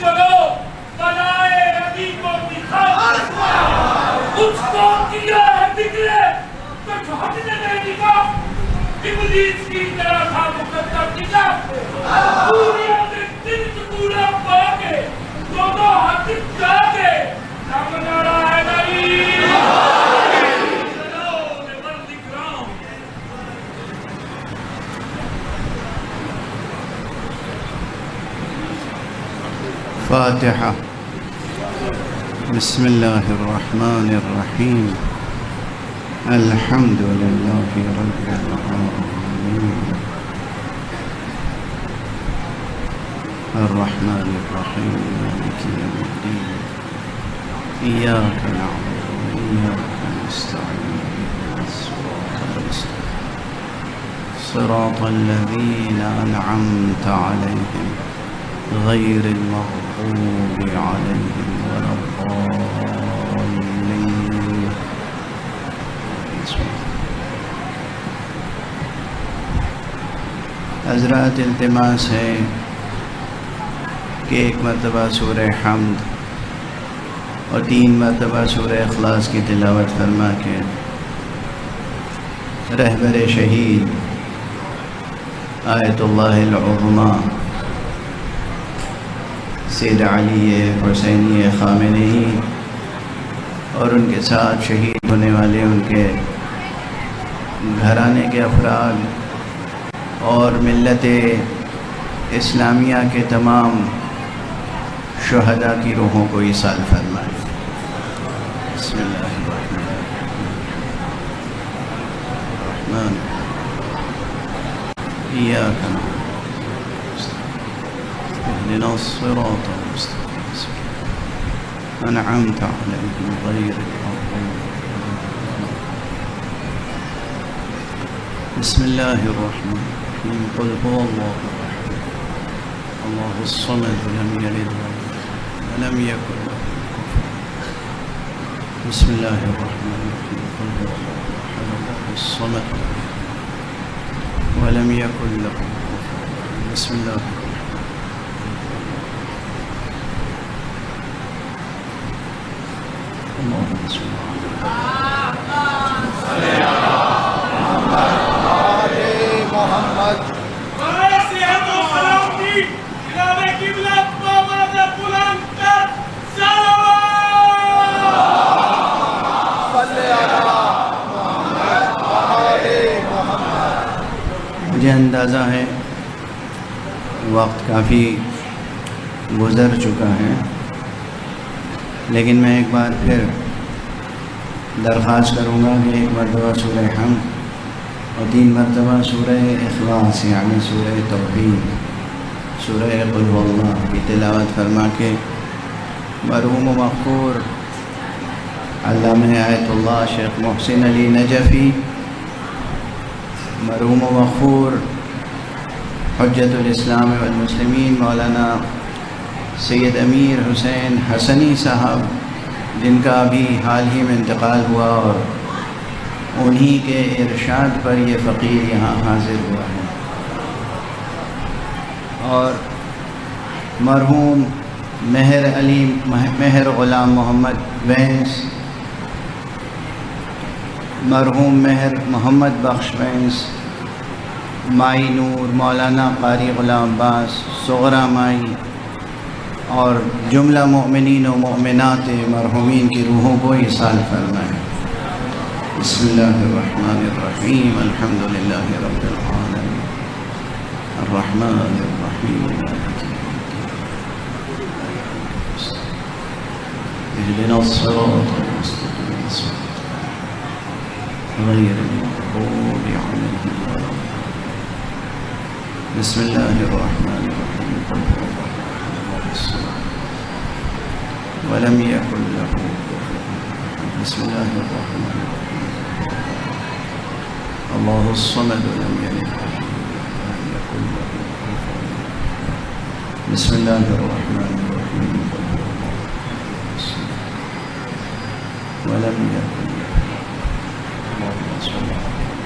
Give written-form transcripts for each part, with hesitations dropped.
چلو بلائے ابھی کو دکھا کچھ تو کیا ہے بگڑے تو جھوٹنے نہیں دکھا ابلیس کی طرح تھا مقدر دکھا پوریا میں تنچ پورا پاکے دونوں ہاتھ جاگے سامنا رہا ہے نہیں چلو میں بند دکھ رہا ہوں فاتحة. بسم الله الرحمن الرحيم. الحمد لله رب العالمين الرحمن الرحيم مالك يوم الدين إياك نعبد وإياك نستعين صراط الذين أنعمت عليهم غير المغضوب عليهم ولا الضالين. حضرات التماس ہے کہ ایک مرتبہ سورہ حمد اور 3 مرتبہ سورہ اخلاص کی تلاوت فرما کے رہبر شہید آیت اللہ العظمیٰ سید علی حسینی خامنئی اور ان کے ساتھ شہید ہونے والے ان کے گھرانے کے افراد اور ملت اسلامیہ کے تمام شہداء کی روحوں کو ایصال فرمائے. بسم اللہ الرحمن الرحیم. ایاک نعبد اهدنا الصراط المستقيم أنعمت عليهم غير المغضوب. بسم الله الرحمن الرحيم. قل هو الله أحد الله الصمد لم يلد ولم يكن له كفوا. بسم الله الرحمن الرحيم. قل هو الله أحد الله الصمد ولم يكن له كفوا. بسم الله الرحمن اللهم صل على محمد. مجھے اندازہ ہے وقت کافی گزر چکا ہے، لیکن میں ایک بار پھر درخواست کروں گا کہ 1 مرتبہ سورہ حمد اور 3 مرتبہ سورہ اخلاص یعنی سورہ توحید سورہ قل هو اللہ کی تلاوت فرما کے مرحوم و مغفور علامہ آیت اللہ شیخ محسن علی نجفی، مرحوم و مغفور حجت الاسلام والمسلمین مولانا سید امیر حسین حسنی صاحب، جن کا ابھی حال ہی میں انتقال ہوا اور انہی کے ارشاد پر یہ فقیر یہاں حاضر ہوا ہے، اور مرحوم مہر غلام محمد وینس، مرحوم مہر محمد بخش وینس، مائی نور مولانا قاری غلام عباس صغرا مائی اور جملہ مؤمنین و مؤمنات مرحومین کی روحوں کو ایصال فرمائے. بسم اللہ الرحمن الرحیم. الحمد للہ رب العالمین الرحمن الرحیم اهدنا الصراط المستقيم غير المغضوب عليهم ولا الضالين. بسم الله الرحمن الرحيم. قل هو الله الصمد ولم يكن له كفوا أحد. بسم الله الرحمن الرحيم. الله الصمد لم يلد ولم يكن له كفوا أحد. بسم الله الرحمن الرحيم. قل هو الله الصمد ولم يكن له. اللهم صل على اللہ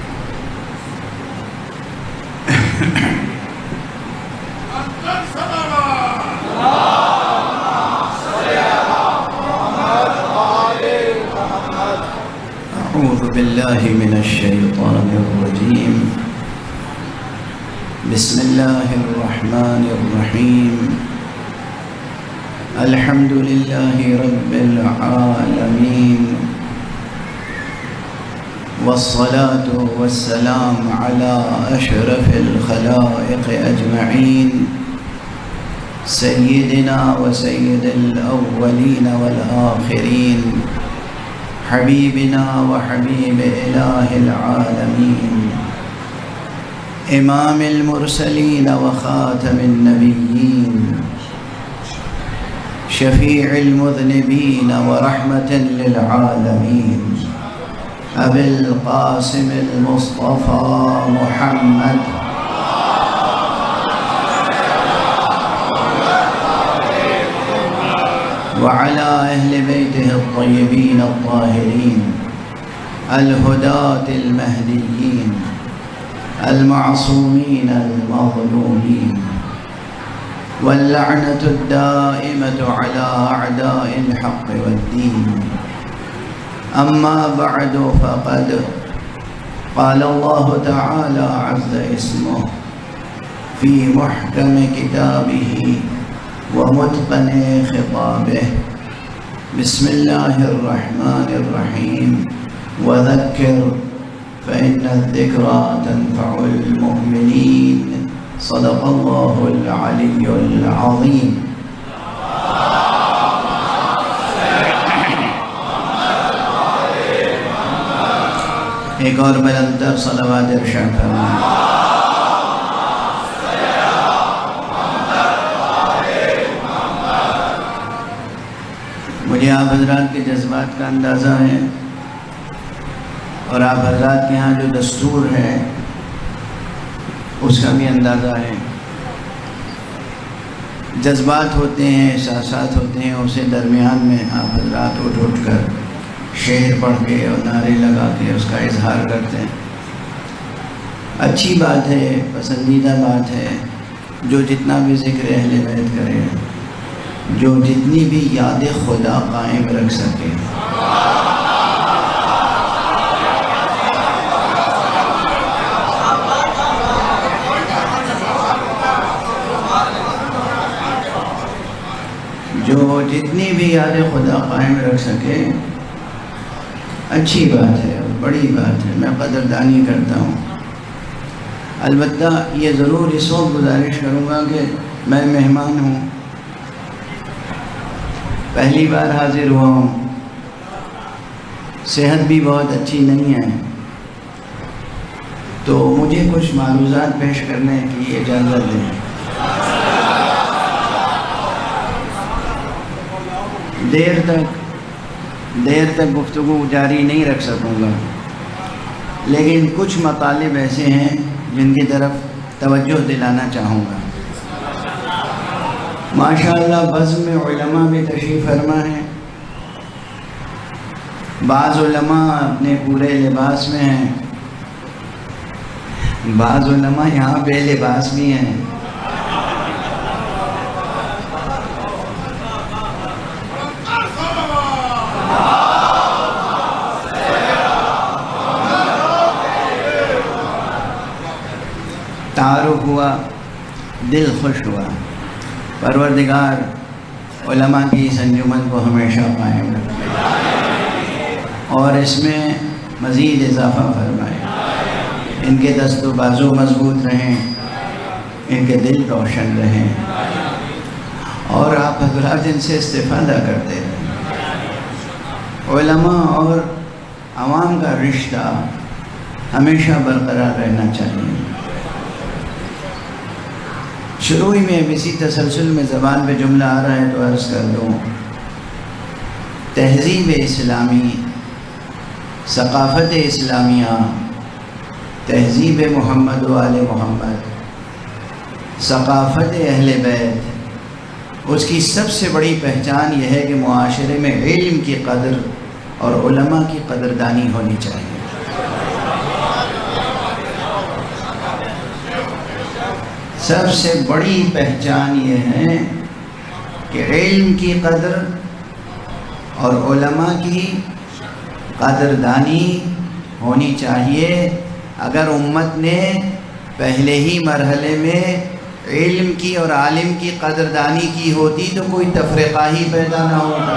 أعوذ بالله من الشيطان الرجيم. بسم الله الرحمن الرحيم. الحمد لله رب العالمين، والصلاة والسلام على أشرف الخلائق أجمعين، سيدنا وسيد الأولين والآخرين، حبيبنا وحبيب إله العالمين، إمام المرسلين وخاتم النبيين، شفيع المذنبين ورحمة للعالمين، أبي القاسم المصطفى محمد وعلى أهل بيته الطيبين الطاهرين الهداة المهديين المعصومين المظلومين، واللعنة الدائمة على أعداء الحق والدين. أما بعد، فقد قال الله تعالى عز اسمه في محكم كتابه ومتقن خطابه. بسم الله الرحمن الرحيم. وذكر فإن الذكرى تنفع المؤمنين. صدق الله العلي العظيم. ایک اور بلندر صلوات ارشاد فرمائیں. مجھے آپ حضرات کے جذبات کا اندازہ ہے، اور آپ حضرات کے ہاں جو دستور ہے اس کا بھی اندازہ ہے. جذبات ہوتے ہیں، احساسات ہوتے ہیں، اسے درمیان میں آپ حضرات اٹھ اٹھ کر شعر پڑھ کے اور نعرے لگا کے اس کا اظہار کرتے ہیں. اچھی بات ہے، پسندیدہ بات ہے. جو جتنا بھی ذکر اہل بیت کرے، جو جتنی بھی یاد خدا قائم رکھ سکے، جو جتنی بھی یاد خدا قائم رکھ سکے، اچھی بات ہے، بڑی بات ہے. میں قدردانی کرتا ہوں. البتہ یہ ضرور اس وقت گزارش کروں گا کہ میں مہمان ہوں، پہلی بار حاضر ہوا ہوں، صحت بھی بہت اچھی نہیں ہے، تو مجھے کچھ معروضات پیش کرنے کی اجازت دیں. دیر تک گفتگو جاری نہیں رکھ سکوں گا، لیکن کچھ مطالب ایسے ہیں جن کی طرف توجہ دلانا چاہوں گا. ماشاءاللہ بزم میں علماء بھی تشریف فرما ہیں. بعض علماء اپنے پورے لباس میں ہیں، بعض علماء یہاں بے لباس بھی ہیں. تعارف ہوا، دل خوش ہوا. پروردگار علماء کی اس انجمن کو ہمیشہ قائم رکھے اور اس میں مزید اضافہ فرمائے. ان کے دست و بازو مضبوط رہیں، ان کے دل روشن رہیں، اور آپ حضرات ان سے استفادہ کرتے رہیں. علماء اور عوام کا رشتہ ہمیشہ برقرار رہنا چاہیے. شروع میں اب اسی تسلسل میں زبان پہ جملہ آ رہا ہے تو عرض کر دوں. تہذیب اسلامی، ثقافت اسلامیہ، تہذیب محمد و آل محمد، ثقافت اہل بیت، اس کی سب سے بڑی پہچان یہ ہے کہ معاشرے میں علم کی قدر اور علماء کی قدردانی ہونی چاہیے. سب سے بڑی پہچان یہ ہے کہ علم کی قدر اور علماء کی قدردانی ہونی چاہیے۔ اگر امت نے پہلے ہی مرحلے میں علم کی اور عالم کی قدردانی کی ہوتی تو کوئی تفرقہ ہی پیدا نہ ہوتا۔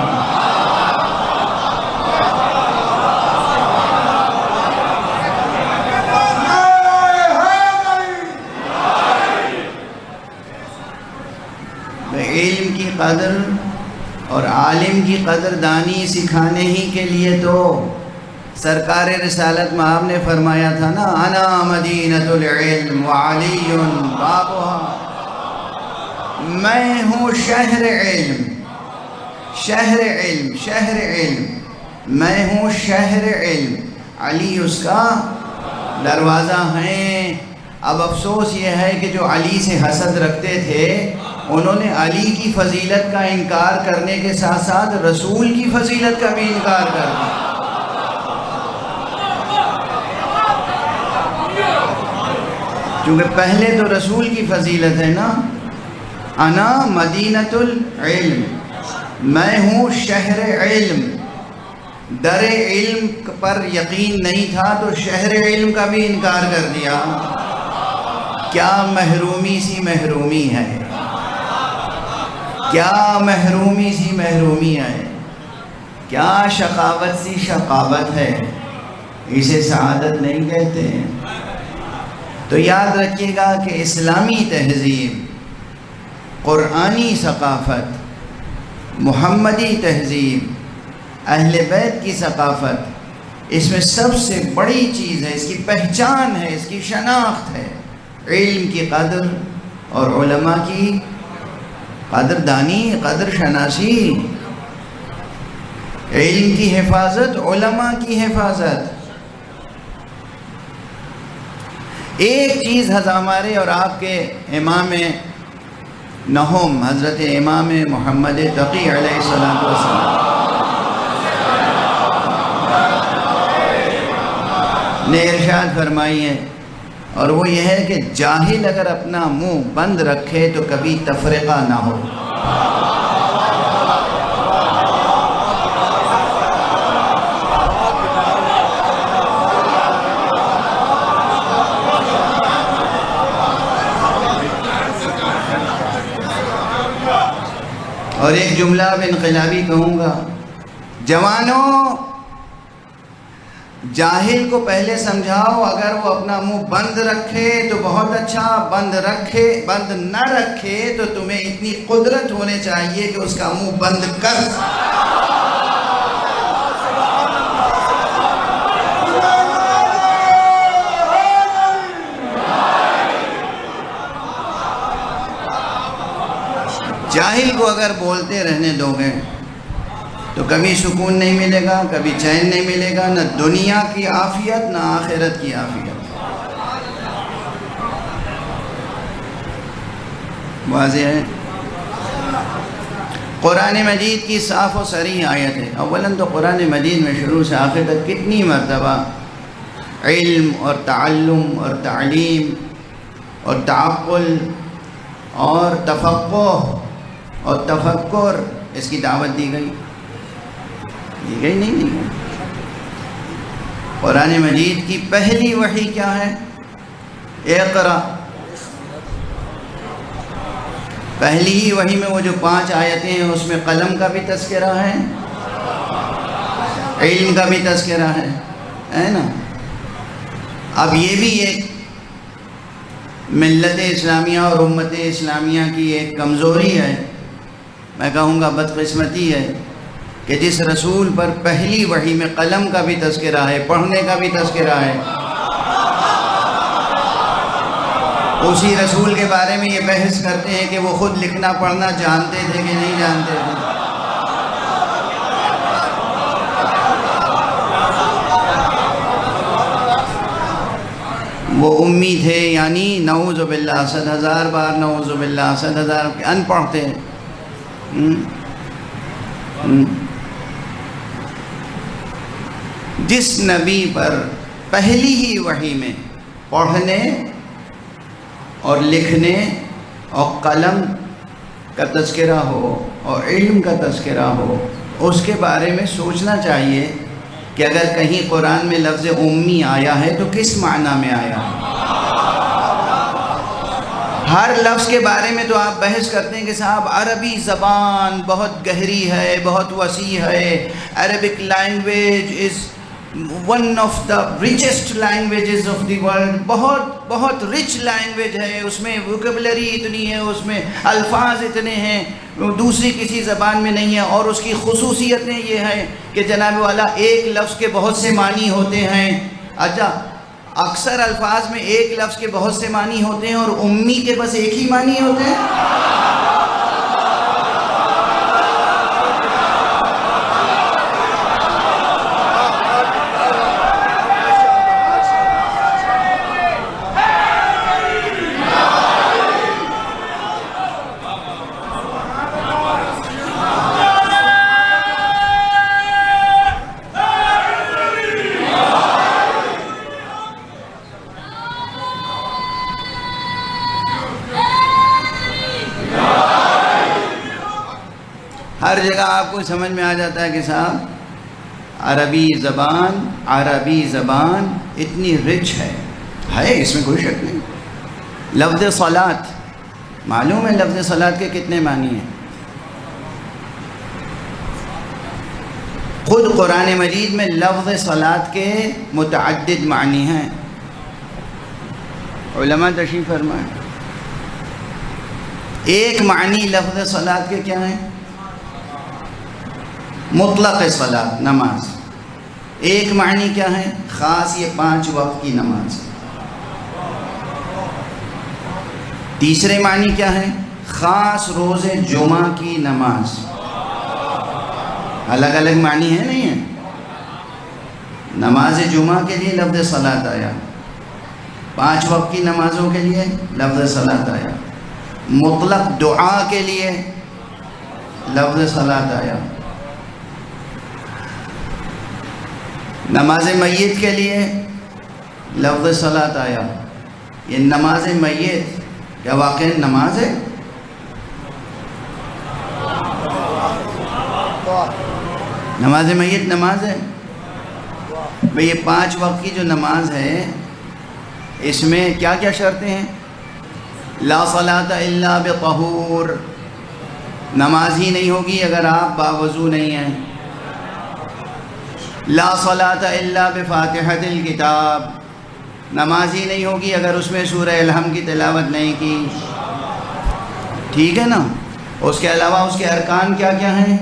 علم کی قدر اور عالم کی قدردانی سکھانے ہی کے لیے تو سرکار رسالت مآب نے فرمایا تھا نا، انا مدینۃ العلم وعلی بابها، میں ہوں شہر علم، شہر علم، شہر علم، میں ہوں شہر علم، علی اس کا دروازہ ہے۔ اب افسوس یہ ہے کہ جو علی سے حسد رکھتے تھے انہوں نے علی کی فضیلت کا انکار کرنے کے ساتھ ساتھ رسول کی فضیلت کا بھی انکار کر دیا۔ کیونکہ پہلے تو رسول کی فضیلت ہے نا، انا مدینۃ العلم، میں ہوں شہر علم۔ در علم پر یقین نہیں تھا تو شہر علم کا بھی انکار کر دیا۔ کیا محرومی سی محرومی ہے، کیا محرومی سی محرومی ہے، کیا شقاوت سی شقاوت ہے، اسے سعادت نہیں کہتے ہیں۔ تو یاد رکھیے گا کہ اسلامی تہذیب، قرآنی ثقافت، محمدی تہذیب، اہل بیت کی ثقافت، اس میں سب سے بڑی چیز ہے، اس کی پہچان ہے، اس کی شناخت ہے علم کی قدر اور علماء کی قدردانی، قدر شناسی، علم کی حفاظت، علماء کی حفاظت۔ ایک چیز ہمارے اور آپ کے امام نہم حضرت امام محمد تقی علیہ السلام نے ارشاد فرمائی ہے، اور وہ یہ ہے کہ جاہل اگر اپنا منہ بند رکھے تو کبھی تفرقہ نہ ہو۔ اور ایک جملہ اب انقلابی کہوں گا، جوانوں جاہل کو پہلے سمجھاؤ، اگر وہ اپنا منہ بند رکھے تو بہت اچھا، بند نہ رکھے تو تمہیں اتنی قدرت ہونے چاہیے کہ اس کا منہ بند کر۔ جاہل کو اگر بولتے رہنے دو گے تو کبھی سکون نہیں ملے گا، کبھی چین نہیں ملے گا، نہ دنیا کی عافیت نہ آخرت کی عافیت۔ واضح ہے؟ قرآن مجید کی صاف و صریح آیت ہے۔ اولاً تو قرآن مجید میں شروع سے آخر تک کتنی مرتبہ علم اور تعلم اور تعلیم اور تعقل اور تفقہ اور تفکر اس کی دعوت دی گئی، نہیں۔ قرآن مجید کی پہلی وحی کیا ہے؟ اقرا۔ پہلی ہی وحی میں وہ جو 5 آیتیں ہیں اس میں قلم کا بھی تذکرہ ہے، علم کا بھی تذکرہ ہے نا۔ اب یہ بھی ایک ملت اسلامیہ اور امت اسلامیہ کی ایک کمزوری ہے، میں کہوں گا بدقسمتی ہے، کہ جس رسول پر پہلی وحی میں قلم کا بھی تذکرہ ہے، پڑھنے کا بھی تذکرہ ہے، اسی رسول کے بارے میں یہ بحث کرتے ہیں کہ وہ خود لکھنا پڑھنا جانتے تھے کہ نہیں جانتے تھے۔ وہ امی تھے، یعنی نعوذ باللہ 100,000 بار نعوذ باللہ 100,000 ان پڑھ تھے۔ جس نبی پر پہلی ہی وحی میں پڑھنے اور لکھنے اور قلم کا تذکرہ ہو اور علم کا تذکرہ ہو، اس کے بارے میں سوچنا چاہیے کہ اگر کہیں قرآن میں لفظ امی آیا ہے تو کس معنی میں آیا ہے؟ ہر لفظ کے بارے میں تو آپ بحث کرتے ہیں کہ صاحب عربی زبان بہت گہری ہے، بہت وسیع ہے، Arabic language is one of the richest languages of the world, بہت رچ لینگویج ہے، اس میں ووکیبلری اتنی ہے، اس میں الفاظ اتنے ہیں دوسری کسی زبان میں نہیں ہے، اور اس کی خصوصیتیں یہ ہیں کہ جناب والا ایک لفظ کے بہت سے معنی ہوتے ہیں۔ اچھا، اکثر الفاظ میں ایک لفظ کے بہت سے معنی ہوتے ہیں اور امی کے بس ایک ہی معنی ہوتے ہیں۔ ہر جگہ آپ کو سمجھ میں آ جاتا ہے کہ صاحب عربی زبان اتنی رچ ہے، اس میں کوئی شک نہیں۔ لفظ صلاۃ، معلوم ہے لفظ صلاۃ کے کتنے معنی ہیں؟ خود قرآن مجید میں لفظ صلاۃ کے متعدد معنی ہیں۔ علماء تشریف فرمائیں، ایک معنی لفظ صلاۃ کے کیا ہیں؟ مطلق صلاۃ، نماز۔ ایک معنی کیا ہے؟ خاص، یہ 5 وقت کی نماز۔ تیسرے معنی کیا ہے؟ خاص روز جمعہ کی نماز۔ الگ الگ معنی ہے نہیں ہے؟ نماز جمعہ کے لیے لفظ صلاۃ آیا، 5 وقت کی نمازوں کے لیے لفظ صلاۃ آیا، مطلق دعا کے لیے لفظ صلاۃ آیا، نماز میت کے لیے لفظ صلاۃ آیا۔ یہ نماز میت کیا واقعی نماز ہے؟ نماز میت نماز ہے بھئی؟ یہ 5 وقت کی جو نماز ہے اس میں کیا کیا شرطیں ہیں؟ لا صلاۃ الا بطہور، نماز ہی نہیں ہوگی اگر آپ باوضو نہیں ہیں۔ لا صلاۃ الا بفاتحۃ الکتاب، نماز ہی نہیں ہوگی اگر اس میں سورہ الحمد کی تلاوت نہیں کی، ٹھیک ہے نا؟ اس کے علاوہ اس کے ارکان کیا کیا ہیں،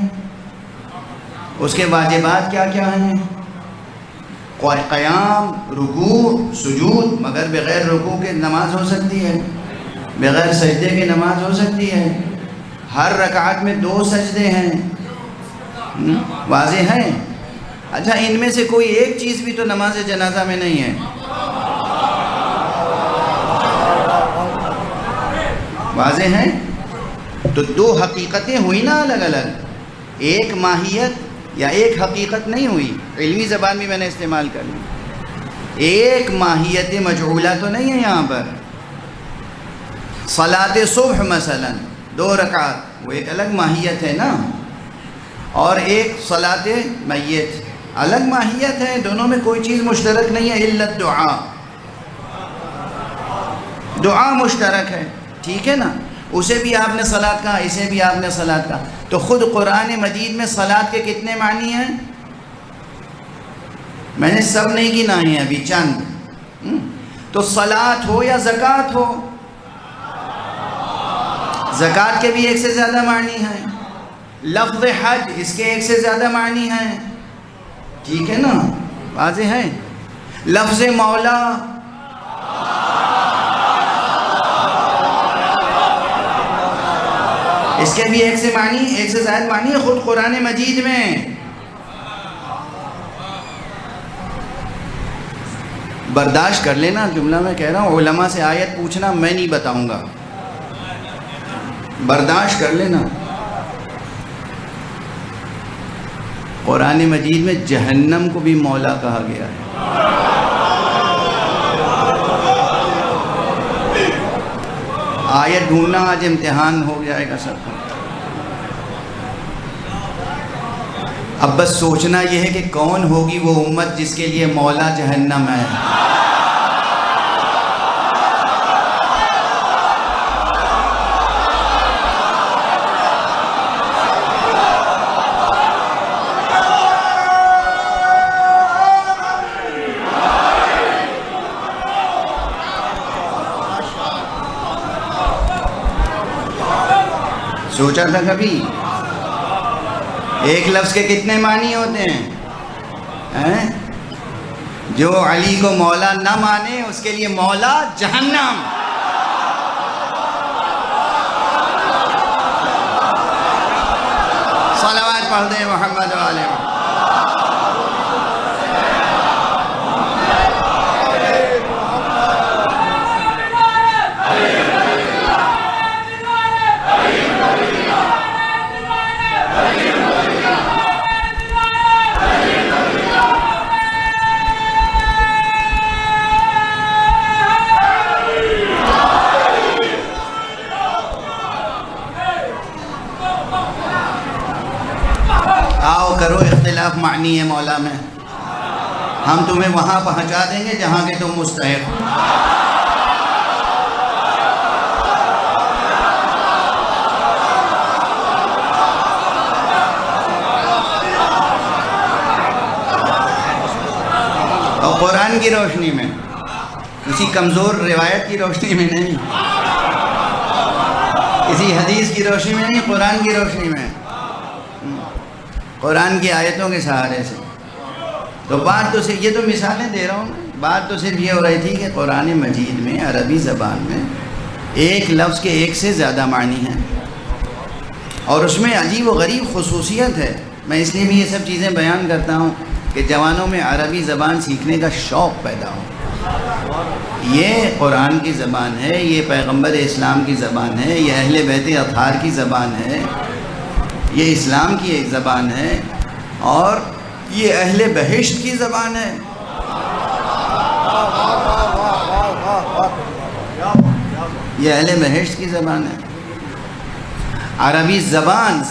اس کے واجبات کیا کیا ہیں؟ قیام، رکوع، سجود، مگر بغیر رکوع کے نماز ہو سکتی ہے، بغیر سجدے کے نماز ہو سکتی ہے، ہر رکعت میں 2 سجدے ہیں، واضح ہیں؟ اچھا، ان میں سے کوئی ایک چیز بھی تو نماز جنازہ میں نہیں ہے، واضح ہیں؟ تو 2 حقیقتیں ہوئی نا الگ الگ، ایک ماہیت یا ایک حقیقت نہیں ہوئی، علمی زبان بھی میں نے استعمال کر لی، ایک ماہیت مجعولہ تو نہیں ہے یہاں پر۔ صلاۃ صبح مثلا 2 رکعت، وہ ایک الگ ماہیت ہے نا، اور ایک صلاۃ میت الگ ماہیت ہے، دونوں میں کوئی چیز مشترک نہیں ہے الا الدعاء، دعا مشترک ہے، ٹھیک ہے نا؟ اسے بھی آپ نے صلاۃ کہا، اسے بھی آپ نے صلاۃ کہا۔ تو خود قرآن مجید میں صلاۃ کے کتنے معنی ہیں؟ میں نے سب نہیں گنائے ہیں ابھی، چند۔ تو صلاۃ ہو یا زکوٰۃ ہو، زکوٰۃ کے بھی 1 سے زیادہ معنی ہیں، لفظ حج اس کے 1 سے زیادہ معنی ہیں، ٹھیک ہے نا؟ واضح ہے؟ لفظ مولا، اس کے بھی 1 سے معنی، 1 سے زائد معنی ہے خود قرآن مجید میں۔ برداشت کر لینا جملہ میں کہہ رہا ہوں، علماء سے آیت پوچھنا میں نہیں بتاؤں گا، برداشت کر لینا۔ قرآن مجید میں جہنم کو بھی مولا کہا گیا ہے۔ آیت ڈھونڈنا آج امتحان ہو جائے گا سب کا۔ اب بس سوچنا یہ ہے کہ کون ہوگی وہ امت جس کے لیے مولا جہنم ہے. سوچا تھا کبھی ایک لفظ کے کتنے معنی ہوتے ہیں؟ جو علی کو مولا نہ مانے اس کے لیے مولا جہنم. صلوات پڑھ دیں محمد و آل محمد. آؤ کرو اختلاف معنی ہے مولا میں، ہم تمہیں وہاں پہنچا دیں گے جہاں کے تم مستحق ہو. اور قرآن کی روشنی میں، کسی کمزور روایت کی روشنی میں نہیں، کسی حدیث کی روشنی میں نہیں، قرآن کی روشنی میں، قرآن کی آیتوں کے سہارے سے. تو بات تو صرف، یہ تو مثالیں دے رہا ہوں میں، بات تو صرف یہ ہو رہی تھی کہ قرآن مجید میں عربی زبان میں ایک لفظ کے ایک سے زیادہ معنی ہیں، اور اس میں عجیب و غریب خصوصیت ہے. میں اس لیے بھی یہ سب چیزیں بیان کرتا ہوں کہ جوانوں میں عربی زبان سیکھنے کا شوق پیدا ہو. یہ قرآن کی زبان ہے، یہ پیغمبر اسلام کی زبان ہے، یہ اہل بیت اطہار کی زبان ہے، یہ اسلام کی ایک زبان ہے، اور یہ اہل بہشت کی زبان ہے. یہ اہل بہشت کی زبان ہے. عربی زبان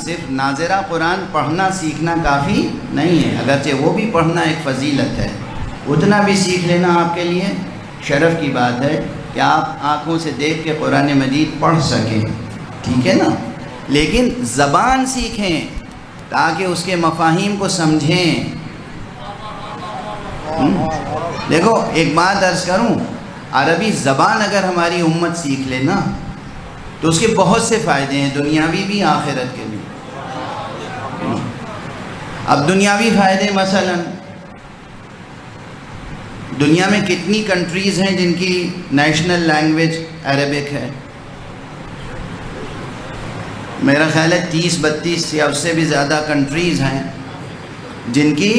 صرف ناظرہ قرآن پڑھنا سیکھنا کافی نہیں ہے، اگرچہ وہ بھی پڑھنا ایک فضیلت ہے، اتنا بھی سیکھ لینا آپ کے لیے شرف کی بات ہے کہ آپ آنکھوں سے دیکھ کے قرآن مجید پڑھ سکیں، ٹھیک ہے نا. لیکن زبان سیکھیں تاکہ اس کے مفاہیم کو سمجھیں. دیکھو ایک بات عرض کروں، عربی زبان اگر ہماری امت سیکھ لے نا تو اس کے بہت سے فائدے ہیں، دنیاوی بھی آخرت کے بھی. اب دنیاوی فائدے مثلا دنیا میں کتنی کنٹریز ہیں جن کی نیشنل لینگویج عربک ہے؟ میرا خیال ہے 30-32 یا اس سے بھی زیادہ کنٹریز ہیں جن کی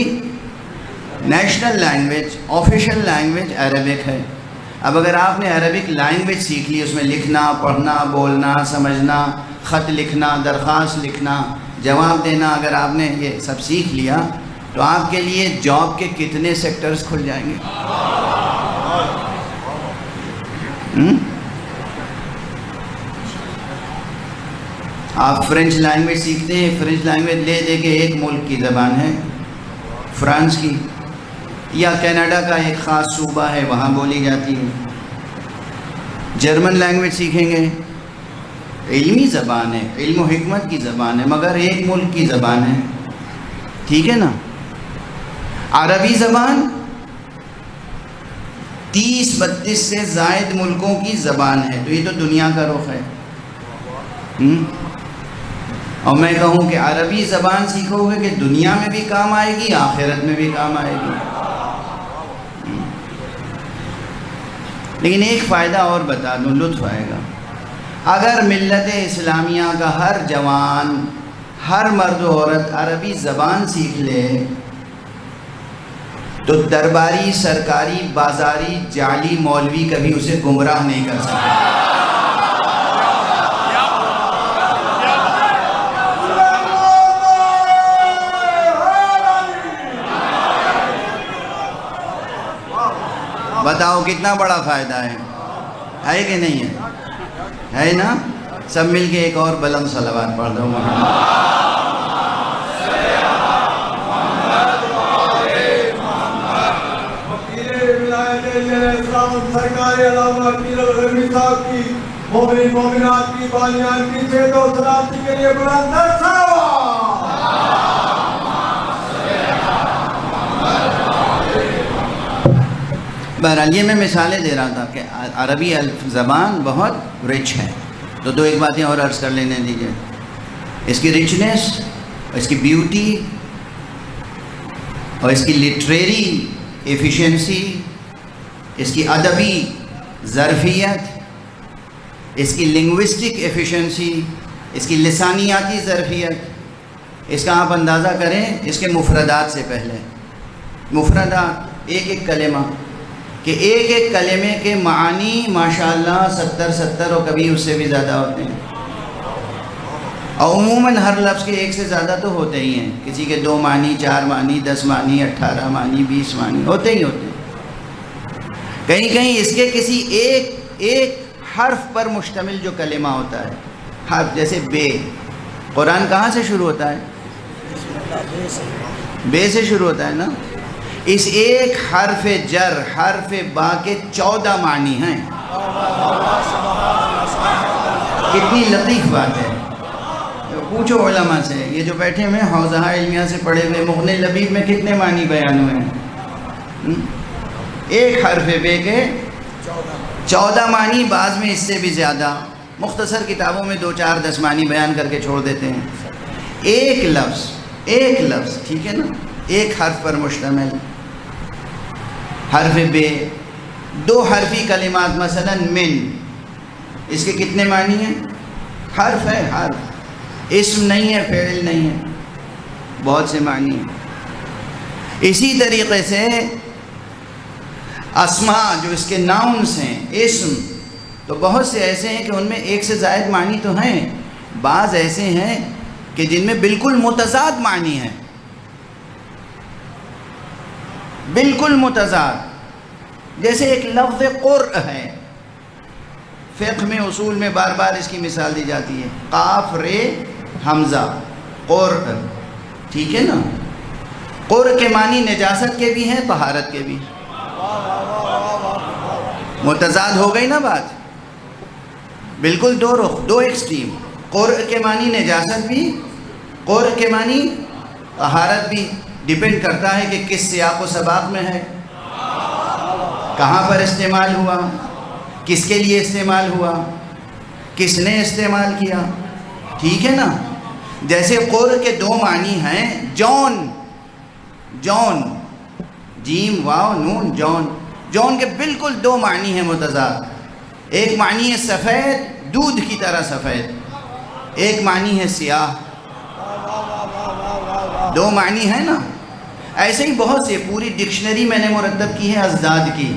national language, official language Arabic ہے. اب اگر آپ نے عربک لینگویج سیکھ لی، اس میں لکھنا، پڑھنا، بولنا، سمجھنا، خط لکھنا، درخواست لکھنا، جواب دینا، اگر آپ نے یہ سب سیکھ لیا تو آپ کے لیے جاب کے کتنے سیکٹرز کھل جائیں گے. آپ فرینچ لینگویج سیکھتے ہیں، فرینچ لینگویج لے دے کے ایک ملک کی زبان ہے فرانس کی، یا کینیڈا کا ایک خاص صوبہ ہے وہاں بولی جاتی ہے. جرمن لینگویج سیکھیں گے، علمی زبان ہے، علم و حکمت کی زبان ہے، مگر ایک ملک کی زبان ہے، ٹھیک ہے نا. عربی زبان 30-32 سے زائد ملکوں کی زبان ہے، تو یہ تو دنیا کا رخ ہے. اور میں کہوں کہ عربی زبان سیکھو گے کہ دنیا میں بھی کام آئے گی، آخرت میں بھی کام آئے گی. لیکن ایک فائدہ اور بتا دوں، لطف آئے گا. اگر ملت اسلامیہ کا ہر جوان، ہر مرد و عورت عربی زبان سیکھ لے تو درباری، سرکاری، بازاری، جعلی مولوی کبھی اسے گمراہ نہیں کر سکتے. بتاؤ کتنا بڑا فائدہ ہے کہ نہیں ہے نا. سب مل کے ایک اور بلند صلوات پڑھ دو محمد. اسلام سرکار علامہ پیر الغمی صاحب کی مومن مومنات کی بانیان کی صحت و سلامتی کے لیے بلند در صلوات۔ بہرحال یہ میں مثالیں دے رہا تھا کہ عربی زبان بہت رچ ہے، تو دو ایک باتیں اور عرض کر لینے دیجیے۔ اس کی رچنس، اس کی بیوٹی اور اس کی لٹریری ایفیشنسی، اس کی ادبی ظرفیت، اس کی لنگوسٹک ایفیشنسی، اس کی لسانیاتی ظرفیت، اس کا آپ اندازہ کریں اس کے مفردات سے پہلے۔ مفردات، ایک ایک کلمہ، کہ ایک ایک کلمے کے معانی ماشاءاللہ 70 اور کبھی اس سے بھی زیادہ ہوتے ہیں، اور عموماً ہر لفظ کے ایک سے زیادہ تو ہوتے ہی ہیں، کسی کے 2 معنی، 4 معنی، 10 معنی، 18 معنی، 20 معنی ہوتے ہی ہوتے ہیں۔ کہیں کہیں اس کے کسی ایک حرف پر مشتمل جو کلمہ ہوتا ہے، حرف جیسے بے، قرآن کہاں سے شروع ہوتا ہے؟ بے سے شروع ہوتا ہے نا۔ اس ایک حرف جر، حرف با کے 14 معنی ہیں۔ کتنی لطیف بات ہے، پوچھو علماء سے، یہ جو بیٹھے ہوئے ہیں حوزہ علمیہ سے پڑھے ہوئے، مغنی لبیب میں کتنے معنی بیان ہوئے ہیں؟ ایک حرف بے کے 14 معنی، بعض میں اس سے بھی زیادہ، مختصر کتابوں میں 2 4 10 معنی بیان کر کے چھوڑ دیتے ہیں۔ ایک لفظ، ٹھیک ہے نا، ایک حرف پر مشتمل حرف بے۔ 2 حرفی کلمات مثلا من، اس کے کتنے معنی ہیں؟ حرف ہے، حرف، اسم نہیں ہے، فعل نہیں ہے، بہت سے معنی ہیں۔ اسی طریقے سے اسماء جو اس کے ناؤنس ہیں، اسم، تو بہت سے ایسے ہیں کہ ان میں ایک سے زائد معنی تو ہیں، بعض ایسے ہیں کہ جن میں بالکل متضاد معنی ہیں، بالکل متضاد۔ جیسے ایک لفظ قرء ہے، فقہ میں اصول میں بار بار اس کی مثال دی جاتی ہے، قاف رے حمزہ، قرء، ٹھیک ہے نا۔ قرء کے معنی نجاست کے بھی ہیں، طہارت کے بھی۔ متضاد ہو گئی نا بات، بالکل 2 رخ، 2 ایکسٹریم۔ قرء کے معنی نجاست بھی، قرء کے معنی طہارت بھی، ڈیپینڈ کرتا ہے کہ کس سیاق و سباق میں ہے، کہاں پر استعمال ہوا، کس کے لیے استعمال ہوا، کس نے استعمال کیا، ٹھیک ہے نا۔ جیسے قرء کے 2 معنی ہیں، جون، جیم واو نون، جون کے بالکل 2 معنی ہیں متضاد۔ ایک معنی ہے سفید، دودھ کی طرح سفید، ایک معنی ہے سیاہ، 2 معنی ہیں نا۔ ایسے ہی بہت سے، پوری ڈکشنری میں نے مرتب کی ہے ازداد کی،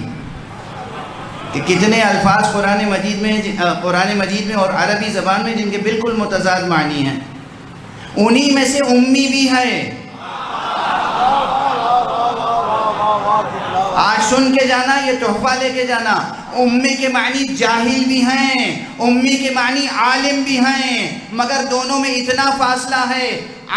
کہ کتنے الفاظ قرآن مجید میں اور عربی زبان میں جن کے بالکل متضاد معنی ہیں۔ انہی میں سے امی بھی ہے۔ آج سن کے جانا، یہ تحفہ لے کے جانا، امی کے معنی جاہل بھی ہیں، امی کے معنی عالم بھی ہیں، مگر دونوں میں اتنا فاصلہ ہے۔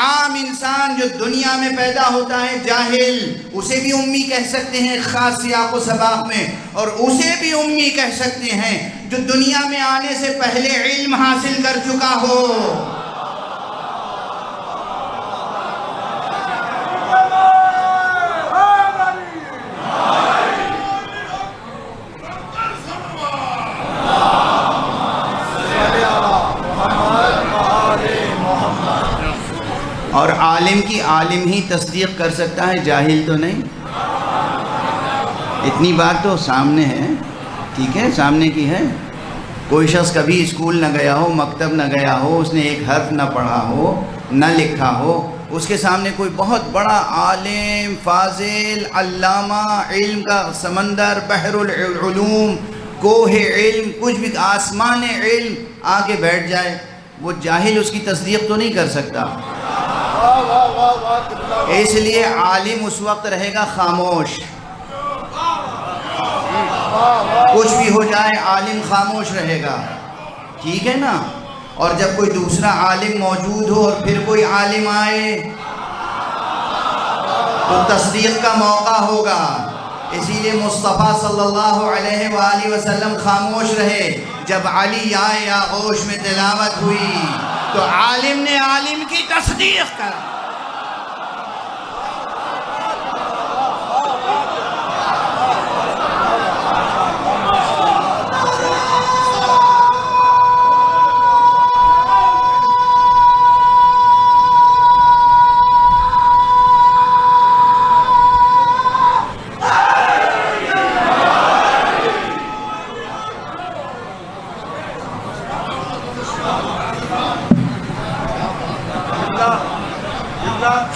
عام انسان جو دنیا میں پیدا ہوتا ہے جاہل، اسے بھی امی کہہ سکتے ہیں خاص سیاق و سباق میں، اور اسے بھی امی کہہ سکتے ہیں جو دنیا میں آنے سے پہلے علم حاصل کر چکا ہو۔ اور عالم کی عالم ہی تصدیق کر سکتا ہے، جاہل تو نہیں۔ اتنی بات تو سامنے ہے، ٹھیک ہے، سامنے کی ہے۔ کوئی شخص کبھی اسکول نہ گیا ہو، مکتب نہ گیا ہو، اس نے ایک حرف نہ پڑھا ہو، نہ لکھا ہو، اس کے سامنے کوئی بہت بڑا عالم، فاضل، علامہ، علم کا سمندر، بحر العلوم، کوہ علم، کچھ بھی، آسمان علم آ کے بیٹھ جائے، وہ جاہل اس کی تصدیق تو نہیں کر سکتا۔ اس لیے عالم اس وقت رہے گا خاموش، کچھ بھی ہو جائے عالم خاموش رہے گا، ٹھیک ہے نا۔ اور جب کوئی دوسرا عالم موجود ہو اور پھر کوئی عالم آئے تو تصدیق کا موقع ہوگا، اسی لیے مصطفیٰ صلی اللہ علیہ وآلہ وسلم خاموش رہے جب علی آئے آغوش میں تلاوت ہوئی تو عالم نے عالم کی تصدیق کر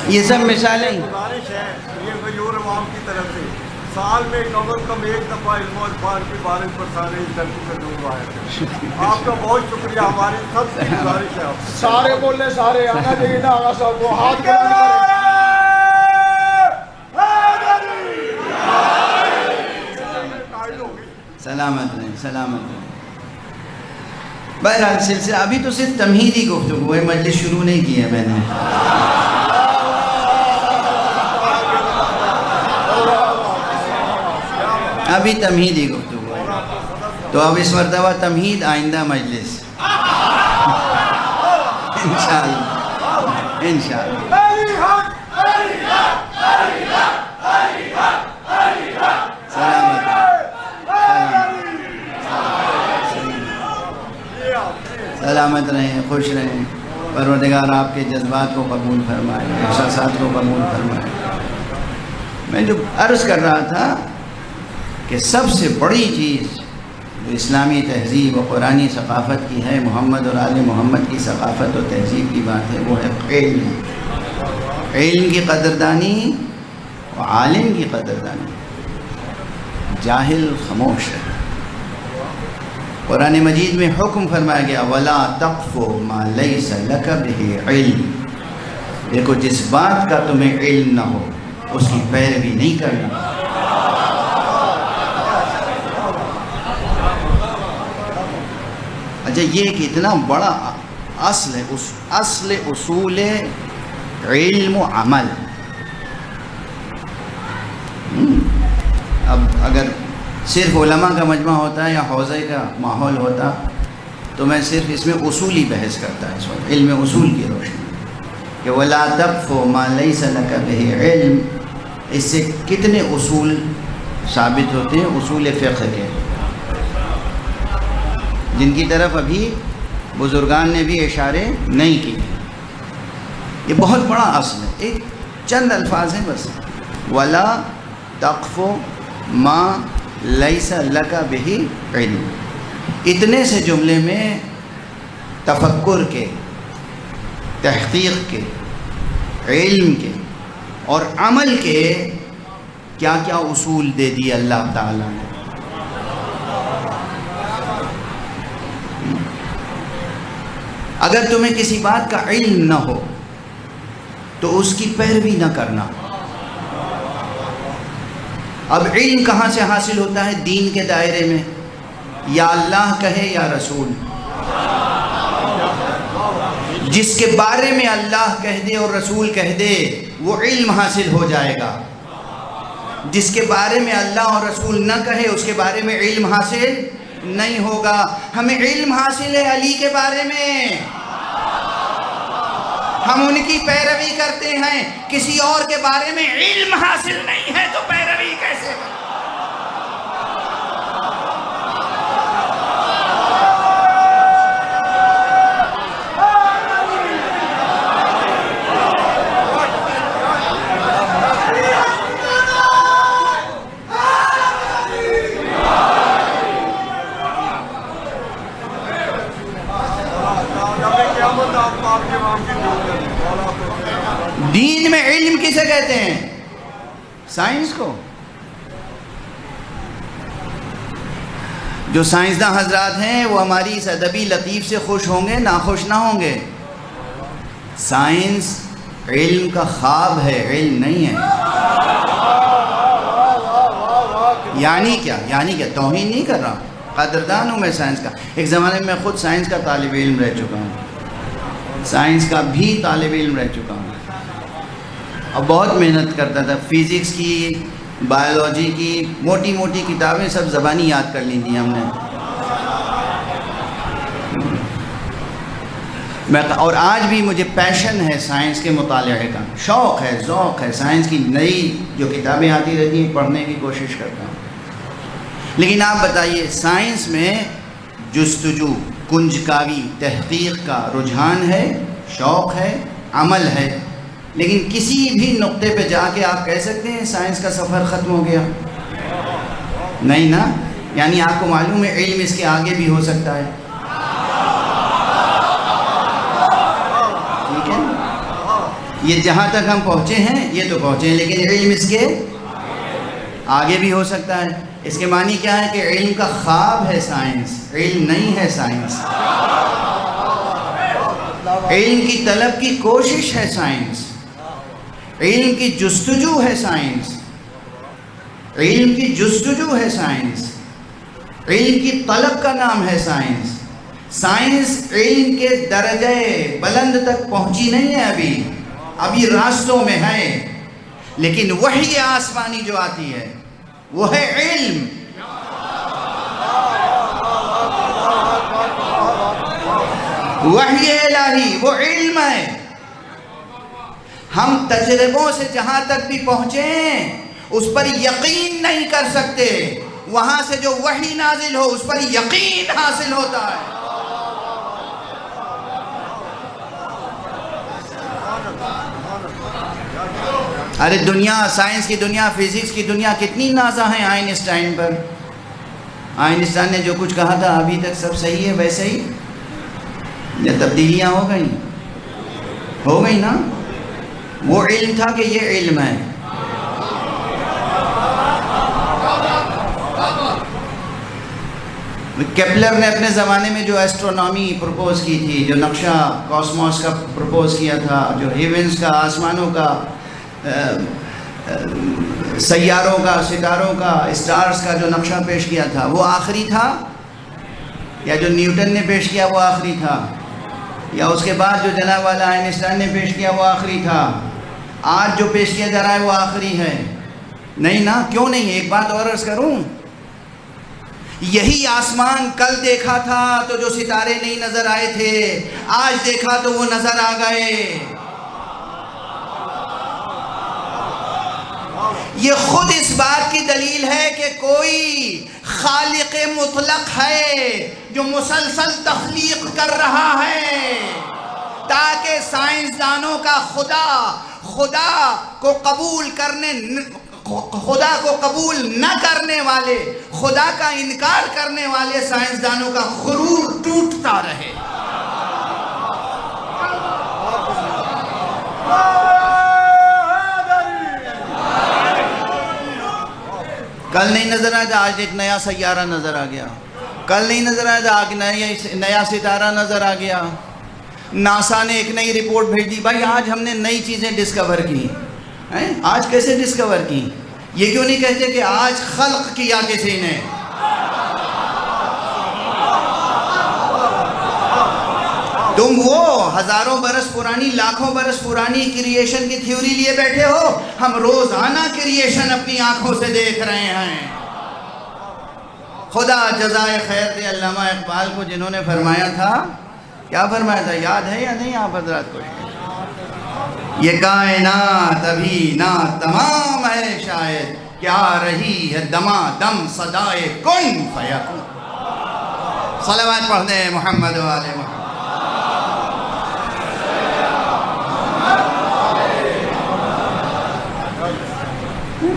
یہ سب مثالیں گزارش ہے یہ غیور عوام کی طرف سے سال میں کم از کم ایک دفعہ علم و عرفان کی بارش برسانے اس دھرتی پہ ضرور آیا کریں۔ آپ کا بہت شکریہ، ہماری سب سے گزارش ہے آپ سے۔ سارے بولے سارے آنا چاہیے نا آغا صاحب کو ہاتھ کرنے سلامت رہیں سلامت رہیں۔ بہرحال سلسلہ ابھی تو صرف تمہیدی گفتگو ہے، مجلس شروع نہیں کی ہے میں نے۔ ابھی تمہیدی گفتگو ہے تو اب اس مرتبہ تمہید آئندہ مجلس انشاءاللہ انشاءاللہ۔ سلامت سلامت رہیں، خوش رہیں، پروردگار آپ کے جذبات کو قبول فرمائے، احساسات کو قبول فرمائے۔ میں جو عرض کر رہا تھا کہ سب سے بڑی چیز جو اسلامی تہذیب و قرآنی ثقافت کی ہے، محمد اور آل محمد کی ثقافت و تہذیب کی بات ہے، وہ ہے علم۔ علم کی قدردانی و عالم کی قدردانی۔ جاہل خاموش ہے۔ قرآن مجید میں حکم فرمایا گیا وَلَا تَقْفُ مَا لَيْسَ لَكَ بِهِ عِلْم، دیکھو جس بات کا تمہیں علم نہ ہو اس کی پیروی نہیں کرنا۔ اچھا یہ ایک اتنا بڑا اصل ہے، اصل اصول علم و عمل۔ اب اگر صرف علماء کا مجمع ہوتا ہے یا حوضے کا ماحول ہوتا تو میں صرف اس میں اصولی بحث کرتا ہے، اس وقت علم اصول کی روشنی کہ وَلَا تَقْفُ مَا لَيْسَ لَكَ بِهِ عِلْم، اس سے کتنے اصول ثابت ہوتے ہیں، اصول فقہ کے، جن کی طرف ابھی بزرگان نے بھی اشارے نہیں کی۔ یہ بہت بڑا اصل ہے، ایک چند الفاظ ہیں بس، وَلَا تَقْفُ مَا لَيْسَ لَكَ بِهِ عِلْم۔ اتنے سے جملے میں تفکر کے، تحقیق کے، علم کے اور عمل کے کیا کیا اصول دے دیے اللہ تعالیٰ نے۔ اگر تمہیں کسی بات کا علم نہ ہو تو اس کی پیروی نہ کرنا۔ اب علم کہاں سے حاصل ہوتا ہے؟ دین کے دائرے میں، یا اللہ کہے یا رسول۔ جس کے بارے میں اللہ کہہ دے اور رسول کہہ دے وہ علم حاصل ہو جائے گا، جس کے بارے میں اللہ اور رسول نہ کہے اس کے بارے میں علم حاصل نہیں ہوگا۔ ہمیں علم حاصل ہے علی کے بارے میں، ہم ان کی پیروی کرتے ہیں، کسی اور کے بارے میں علم حاصل نہیں ہے تو پیروی کیسے کریں؟ دین میں علم کسے کہتے ہیں؟ سائنس کو۔ جو سائنسداں حضرات ہیں وہ ہماری اس ادبی لطیف سے خوش ہوں گے، ناخوش نہ ہوں گے۔ سائنس علم کا خواب ہے، علم نہیں ہے۔ یعنی کیا؟ یعنی کیا؟ توہین نہیں کر رہا، قدردان ہوں میں سائنس کا۔ ایک زمانے میں خود سائنس کا طالب علم رہ چکا ہوں، سائنس کا بھی طالب علم رہ چکا ہوں، اور بہت محنت کرتا تھا۔ فزکس کی بایولوجی کی موٹی موٹی کتابیں سب زبانی یاد کر لی تھیں ہم نے. اور آج بھی مجھے پیشن ہے سائنس کے مطالعے کا، شوق ہے، ذوق ہے. سائنس کی نئی جو کتابیں آتی رہتی ہیں پڑھنے کی کوشش کرتا ہوں. لیکن آپ بتائیے، سائنس میں جستجو، کنجکاوی، تحقیق کا رجحان ہے، شوق ہے، عمل ہے، لیکن کسی بھی نقطے پہ جا کے آپ کہہ سکتے ہیں سائنس کا سفر ختم ہو گیا؟ نہیں نا. یعنی آپ کو معلوم ہے علم اس کے آگے بھی ہو سکتا ہے. ٹھیک ہے، یہ جہاں تک ہم پہنچے ہیں یہ تو پہنچے ہیں، لیکن علم اس کے آگے بھی ہو سکتا ہے. اس کے معنی کیا ہے کہ علم کا خواب ہے سائنس، علم نہیں ہے سائنس. علم کی طلب کی کوشش ہے سائنس، علم کی جستجو ہے سائنس، علم کی جستجو ہے سائنس، علم کی طلب کا نام ہے سائنس. سائنس علم کے درجہ بلند تک پہنچی نہیں ہے، ابھی راستوں میں ہے. لیکن وحی آسمانی جو آتی ہے وہ ہے علم. وحی الہی وہ علم ہے. ہم تجربوں سے جہاں تک بھی پہنچے ہیں اس پر یقین نہیں کر سکتے. وہاں سے جو وحی نازل ہو اس پر یقین حاصل ہوتا ہے. ارے دنیا، سائنس کی دنیا، فزکس کی دنیا کتنی نازا ہیں آئنسٹائن پر. آئنسٹائن نے جو کچھ کہا تھا ابھی تک سب صحیح ہے ویسے ہی، یا تبدیلیاں ہو گئی نا. وہ علم تھا کہ یہ علم ہے. کیپلر نے اپنے زمانے میں جو ایسٹرونومی پروپوز کی تھی، جو نقشہ کاسموس کا پروپوز کیا تھا، جو ہیونز کا، آسمانوں کا، سیاروں کا، ستاروں کا، اسٹارز کا جو نقشہ پیش کیا تھا وہ آخری تھا؟ یا جو نیوٹن نے پیش کیا وہ آخری تھا؟ یا اس کے بعد جو جناب والا آئنسٹائن نے پیش کیا وہ آخری تھا؟ آج جو پیش کیا جا رہا ہے وہ آخری ہے؟ نہیں نا. کیوں نہیں؟ ایک بات اور عرض کروں، یہی آسمان کل دیکھا تھا تو جو ستارے نہیں نظر آئے تھے، آج دیکھا تو وہ نظر آ گئے. یہ خود اس بات کی دلیل ہے کہ کوئی خالق مطلق ہے جو مسلسل تخلیق کر رہا ہے، تاکہ سائنسدانوں کا خدا کو قبول نہ کرنے والے، خدا کا انکار کرنے والے سائنسدانوں کا غرور ٹوٹتا رہے. کل نہیں نظر آیا تھا، آج ایک نیا سیارہ نظر آ گیا. کل نہیں نظر آیا تھا، آج نیا ستارہ نظر آ گیا. ناسا نے ایک نئی رپورٹ بھیج دی، بھائی آج ہم نے نئی چیزیں ڈسکور کی. آج کیسے ڈسکور کی؟ یہ کیوں نہیں کہتے کہ آج خلق کیا کسی نے؟ تم وہ ہزاروں برس پرانی، لاکھوں برس پرانی کریشن کی تھیوری لیے بیٹھے ہو، ہم روزانہ کریشن اپنی آنکھوں سے دیکھ رہے ہیں. خدا جزائے خیر دے علامہ اقبال کو، جنہوں نے فرمایا تھا، کیا فرمایا تھا یاد ہے یا نہیں آپ حضرات کو؟ یہ کائنات ابھی نا تمام ہے شاید، کیا رہی ہے دما دم صدائے کن فیکون. صلوات پڑھ دیں محمد و آل محمد.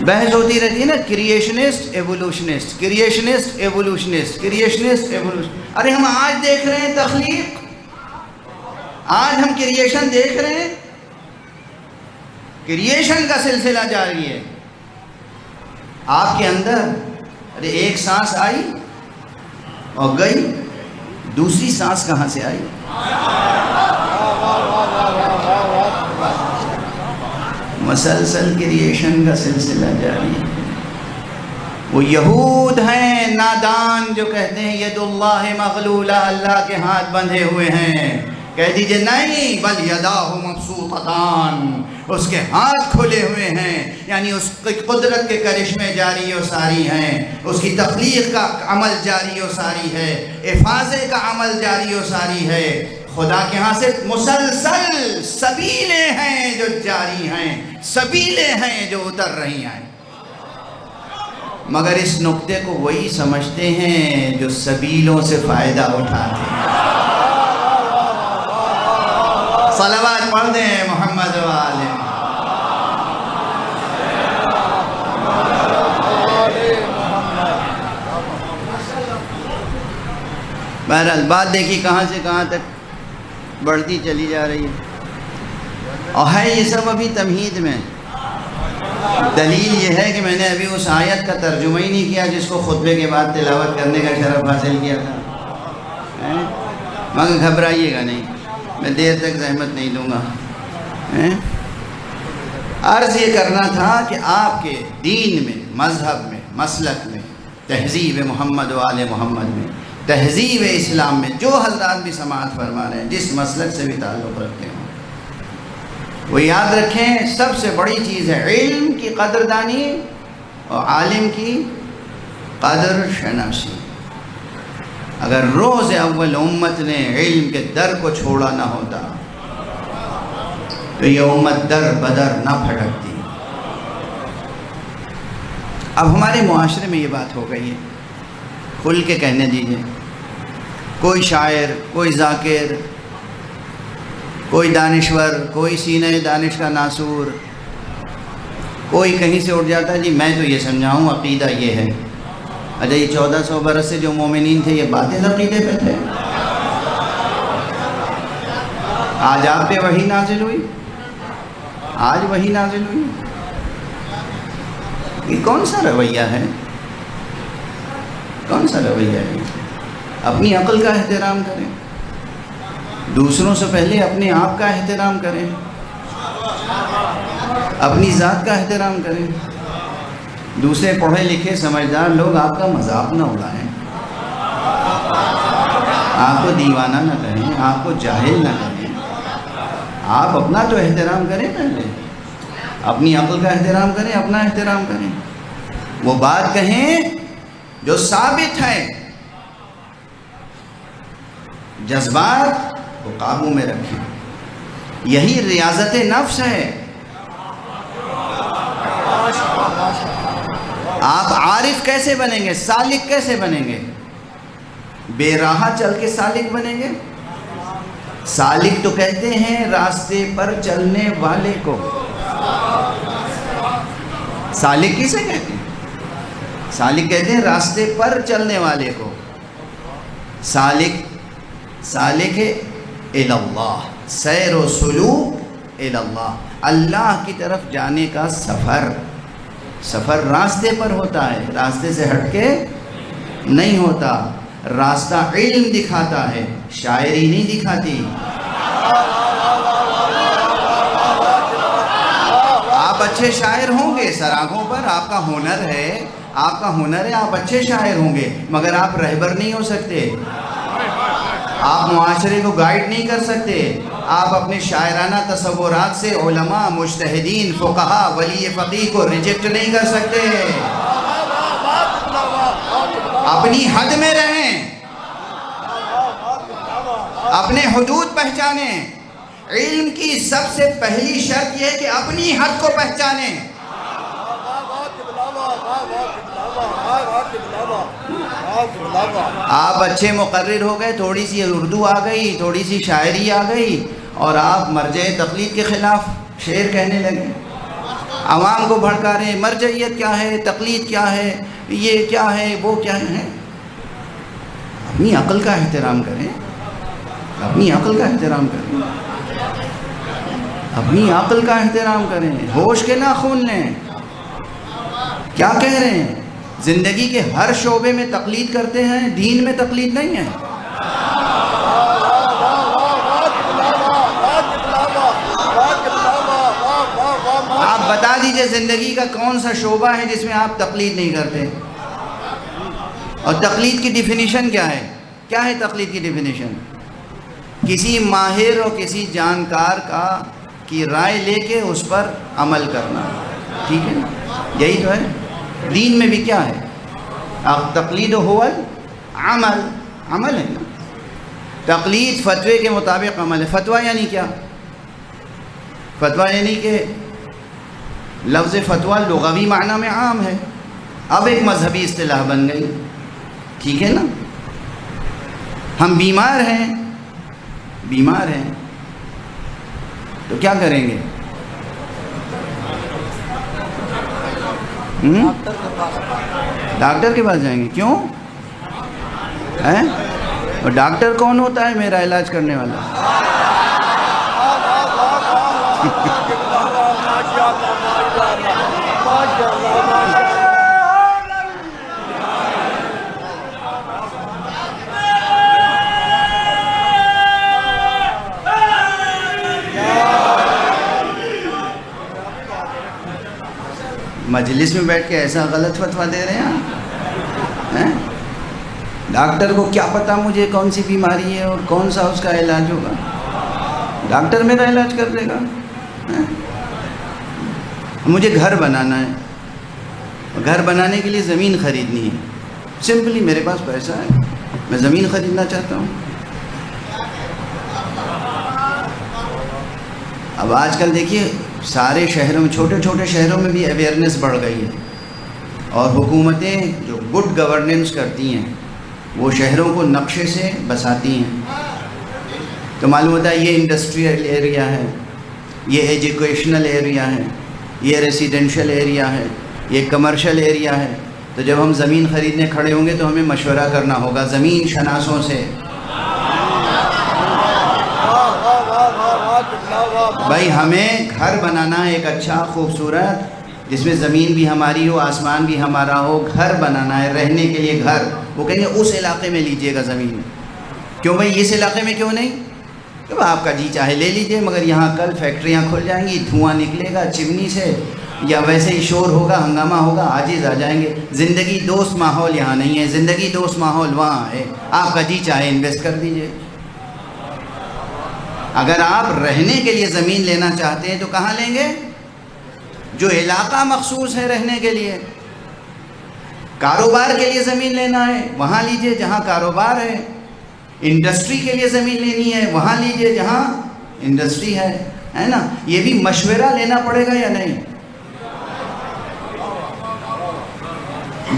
بحث ہوتی رہتی ہے نا، کریشنسٹ ایوولوشنسٹ، کریشنسٹ ایوولوشنسٹ، کریشنسٹ ایوولوشنسٹ. ارے ہم آج دیکھ رہے ہیں تخلیق، آج ہم کریشن دیکھ رہے ہیں. کریشن کا سلسلہ جاری ہے آپ کے اندر. ارے ایک سانس آئی اور گئی، دوسری سانس کہاں سے آئی؟ مسلسل کریشن کا سلسلہ جاری ہے. وہ یہود ہیں نادان جو کہتے ہیں ید اللہ مغلولہ، اللہ کے ہاتھ بندھے ہوئے ہیں. کہہ دیجئے نہیں، بل یداہ مبسوطتان، اس کے ہاتھ کھلے ہوئے ہیں، یعنی اس کی قدرت کے کرشمے جاری و ساری ہیں، اس کی تخلیق کا عمل جاری و ساری ہے، افاضے کا عمل جاری و ساری ہے۔ خدا کے ہاں سے مسلسل سبیلیں ہیں جو جاری ہیں، سبیلیں ہیں جو اتر رہی ہیں، مگر اس نقطے کو وہی سمجھتے ہیں جو سبیلوں سے فائدہ اٹھاتے ہیں۔ صلوات پڑھ دیں محمد والے۔ بہرحال بات دیکھیے کہاں سے کہاں تک بڑھتی چلی جا رہی ہے، اور ہے یہ سب ابھی تمہید میں۔ دلیل یہ ہے کہ میں نے ابھی اس آیت کا ترجمہ ہی نہیں کیا جس کو خطبے کے بعد تلاوت کرنے کا شرف حاصل کیا تھا، مگر گھبرائیے گا نہیں، میں دیر تک زحمت نہیں دوں گا۔ عرض یہ کرنا تھا کہ آپ کے دین میں، مذہب میں، مسلک میں، تہذیب محمد و آل محمد میں، تہذیب اسلام میں جو حضرات بھی سماعت فرما رہے ہیں، جس مسلک سے بھی تعلق رکھتے ہیں، وہ یاد رکھیں سب سے بڑی چیز ہے علم کی قدردانی اور عالم کی قدر شناسی۔ اگر روز اول امت نے علم کے در کو چھوڑا نہ ہوتا تو یہ امت در بدر نہ پھٹکتی۔ اب ہمارے معاشرے میں یہ بات ہو گئی ہے، کھل کے کہنے دیجئے، کوئی شاعر، کوئی ذاکر، کوئی دانشور، کوئی سینہ دانش کا ناصور، کوئی کہیں سے اٹھ جاتا ہے جی میں تو یہ سمجھاؤں عقیدہ یہ ہے۔ اچھا یہ 1400 برس سے جو مومنین تھے یہ باطل عقیدے پہ تھے؟ آج آپ پہ وحی نازل ہوئی، آج وحی نازل ہوئی، یہ کون سا رویہ ہے؟ کون سا رویہ ہے؟ اپنی عقل کا احترام کریں، دوسروں سے پہلے اپنے آپ کا احترام کریں، اپنی ذات کا احترام کریں۔ دوسرے پڑھے لکھے سمجھدار لوگ آپ کا مذاق نہ اڑائیں، آپ کو دیوانہ نہ کہیں، آپ کو جاہل نہ کہیں۔ آپ اپنا تو احترام کریں، پہلے اپنی عقل کا احترام کریں، اپنا احترام کریں، وہ بات کہیں جو ثابت ہے، جذبات کو قابو میں رکھیں، یہی ریاضت نفس ہے۔ آپ عارف کیسے بنیں گے، سالک کیسے بنیں گے؟ بے راہ چل کے سالک بنیں گے؟ سالک تو کہتے ہیں راستے پر چلنے والے کو، سالک کسے کہتے ہیں؟ سالک کہتے ہیں راستے پر چلنے والے کو۔ سالک اللہ، سیر و سلوک اللہ، اللہ کی طرف جانے کا سفر راستے پر ہوتا ہے، راستے سے ہٹ کے نہیں ہوتا۔ راستہ علم دکھاتا ہے، شاعری نہیں دکھاتی۔ آپ اچھے شاعر ہوں گے، سراغوں پر آپ کا ہنر ہے، آپ اچھے شاعر ہوں گے، مگر آپ رہبر نہیں ہو سکتے، آپ معاشرے کو گائیڈ نہیں کر سکتے۔ آپ اپنے شاعرانہ تصورات سے علماء، مجتہدین، فقہا، ولی فقیہ کو ریجیکٹ نہیں کر سکتے۔ اپنی حد میں رہیں، اپنے حدود پہچانیں۔ علم کی سب سے پہلی شرط یہ ہے کہ اپنی حد کو پہچانیں۔ آپ اچھے مقرر ہو گئے، تھوڑی سی اردو آ گئی، تھوڑی سی شاعری آ گئی، اور آپ مرجع تقلید کے خلاف شعر کہنے لگے، عوام کو بھڑکا رہے ہیں، مرجعیت کیا ہے، تقلید کیا ہے، یہ کیا ہے، وہ کیا ہے۔ اپنی عقل کا احترام کریں، اپنی عقل کا احترام کریں، اپنی عقل کا احترام کریں، ہوش کے ناخن لیں۔ کیا کہہ رہے ہیں؟ زندگی کے ہر شعبے میں تقلید کرتے ہیں، دین میں تقلید نہیں ہے۔ آپ بتا دیجئے زندگی کا کون سا شعبہ ہے جس میں آپ تقلید نہیں کرتے؟ اور تقلید کی ڈیفینیشن کیا ہے؟ کیا ہے تقلید کی ڈیفینیشن؟ کسی ماہر اور کسی جانکار کی رائے لے کے اس پر عمل کرنا. ٹھیک ہے نا؟ یہی تو ہے دین میں بھی. کیا ہے تقلید هو العمل, عمل ہے نا. تقلید فتوے کے مطابق عمل ہے. فتویٰ یعنی کیا؟ فتویٰ یعنی کہ لفظ فتویٰ لغوی معنی میں عام ہے, اب ایک مذہبی اصطلاح بن گئی. ٹھیک ہے نا. ہم بیمار ہیں تو کیا کریں گے؟ ڈاکٹر کے پاس جائیں گے. کیوں؟ اور ڈاکٹر کون ہوتا ہے؟ میرا علاج کرنے والا. مجلس میں بیٹھ کے ایسا غلط فتویٰ دے رہے ہیں. ڈاکٹر کو کیا پتا مجھے کون سی بیماری ہے اور کون سا اس کا علاج ہوگا؟ ڈاکٹر میرا علاج کر دے گا. مجھے گھر بنانا ہے, گھر بنانے کے لیے زمین خریدنی ہے. سمپلی میرے پاس پیسہ ہے, میں زمین خریدنا چاہتا ہوں. اب آج کل دیکھیے سارے شہروں میں, چھوٹے چھوٹے شہروں میں بھی اویئرنیس بڑھ گئی ہے, اور حکومتیں جو گڈ گورننس کرتی ہیں وہ شہروں کو نقشے سے بساتی ہیں. تو معلوم ہوتا ہے یہ انڈسٹریل ایریا ہے, یہ ایجوکیشنل ایریا ہے, یہ ریسیڈنشل ایریا ہے, یہ کمرشل ایریا ہے. تو جب ہم زمین خریدنے کھڑے ہوں گے تو ہمیں مشورہ کرنا ہوگا زمین شناسوں سے. بھائی ہمیں گھر بنانا ہے ایک اچھا خوبصورت, جس میں زمین بھی ہماری ہو, آسمان بھی ہمارا ہو. گھر بنانا ہے رہنے کے لیے گھر. وہ کہیں گے اس علاقے میں لیجئے گا زمین. کیوں بھائی اس علاقے میں کیوں نہیں؟ کہ آپ کا جی چاہے لے لیجئے, مگر یہاں کل فیکٹریاں کھل جائیں گی, دھواں نکلے گا چمنی سے, یا ویسے ہی شور ہوگا, ہنگامہ ہوگا, عاجز آ جائیں گے. زندگی دوست ماحول یہاں نہیں ہے, زندگی دوست ماحول وہاں ہے. آپ کا جی چاہے انویسٹ کر دیجئے. اگر آپ رہنے کے لیے زمین لینا چاہتے ہیں تو کہاں لیں گے؟ جو علاقہ مخصوص ہے رہنے کے لیے. کاروبار کے لیے زمین لینا ہے وہاں لیجئے جہاں کاروبار ہے. انڈسٹری کے لیے زمین لینی ہے وہاں لیجئے جہاں انڈسٹری ہے نا. یہ بھی مشورہ لینا پڑے گا یا نہیں؟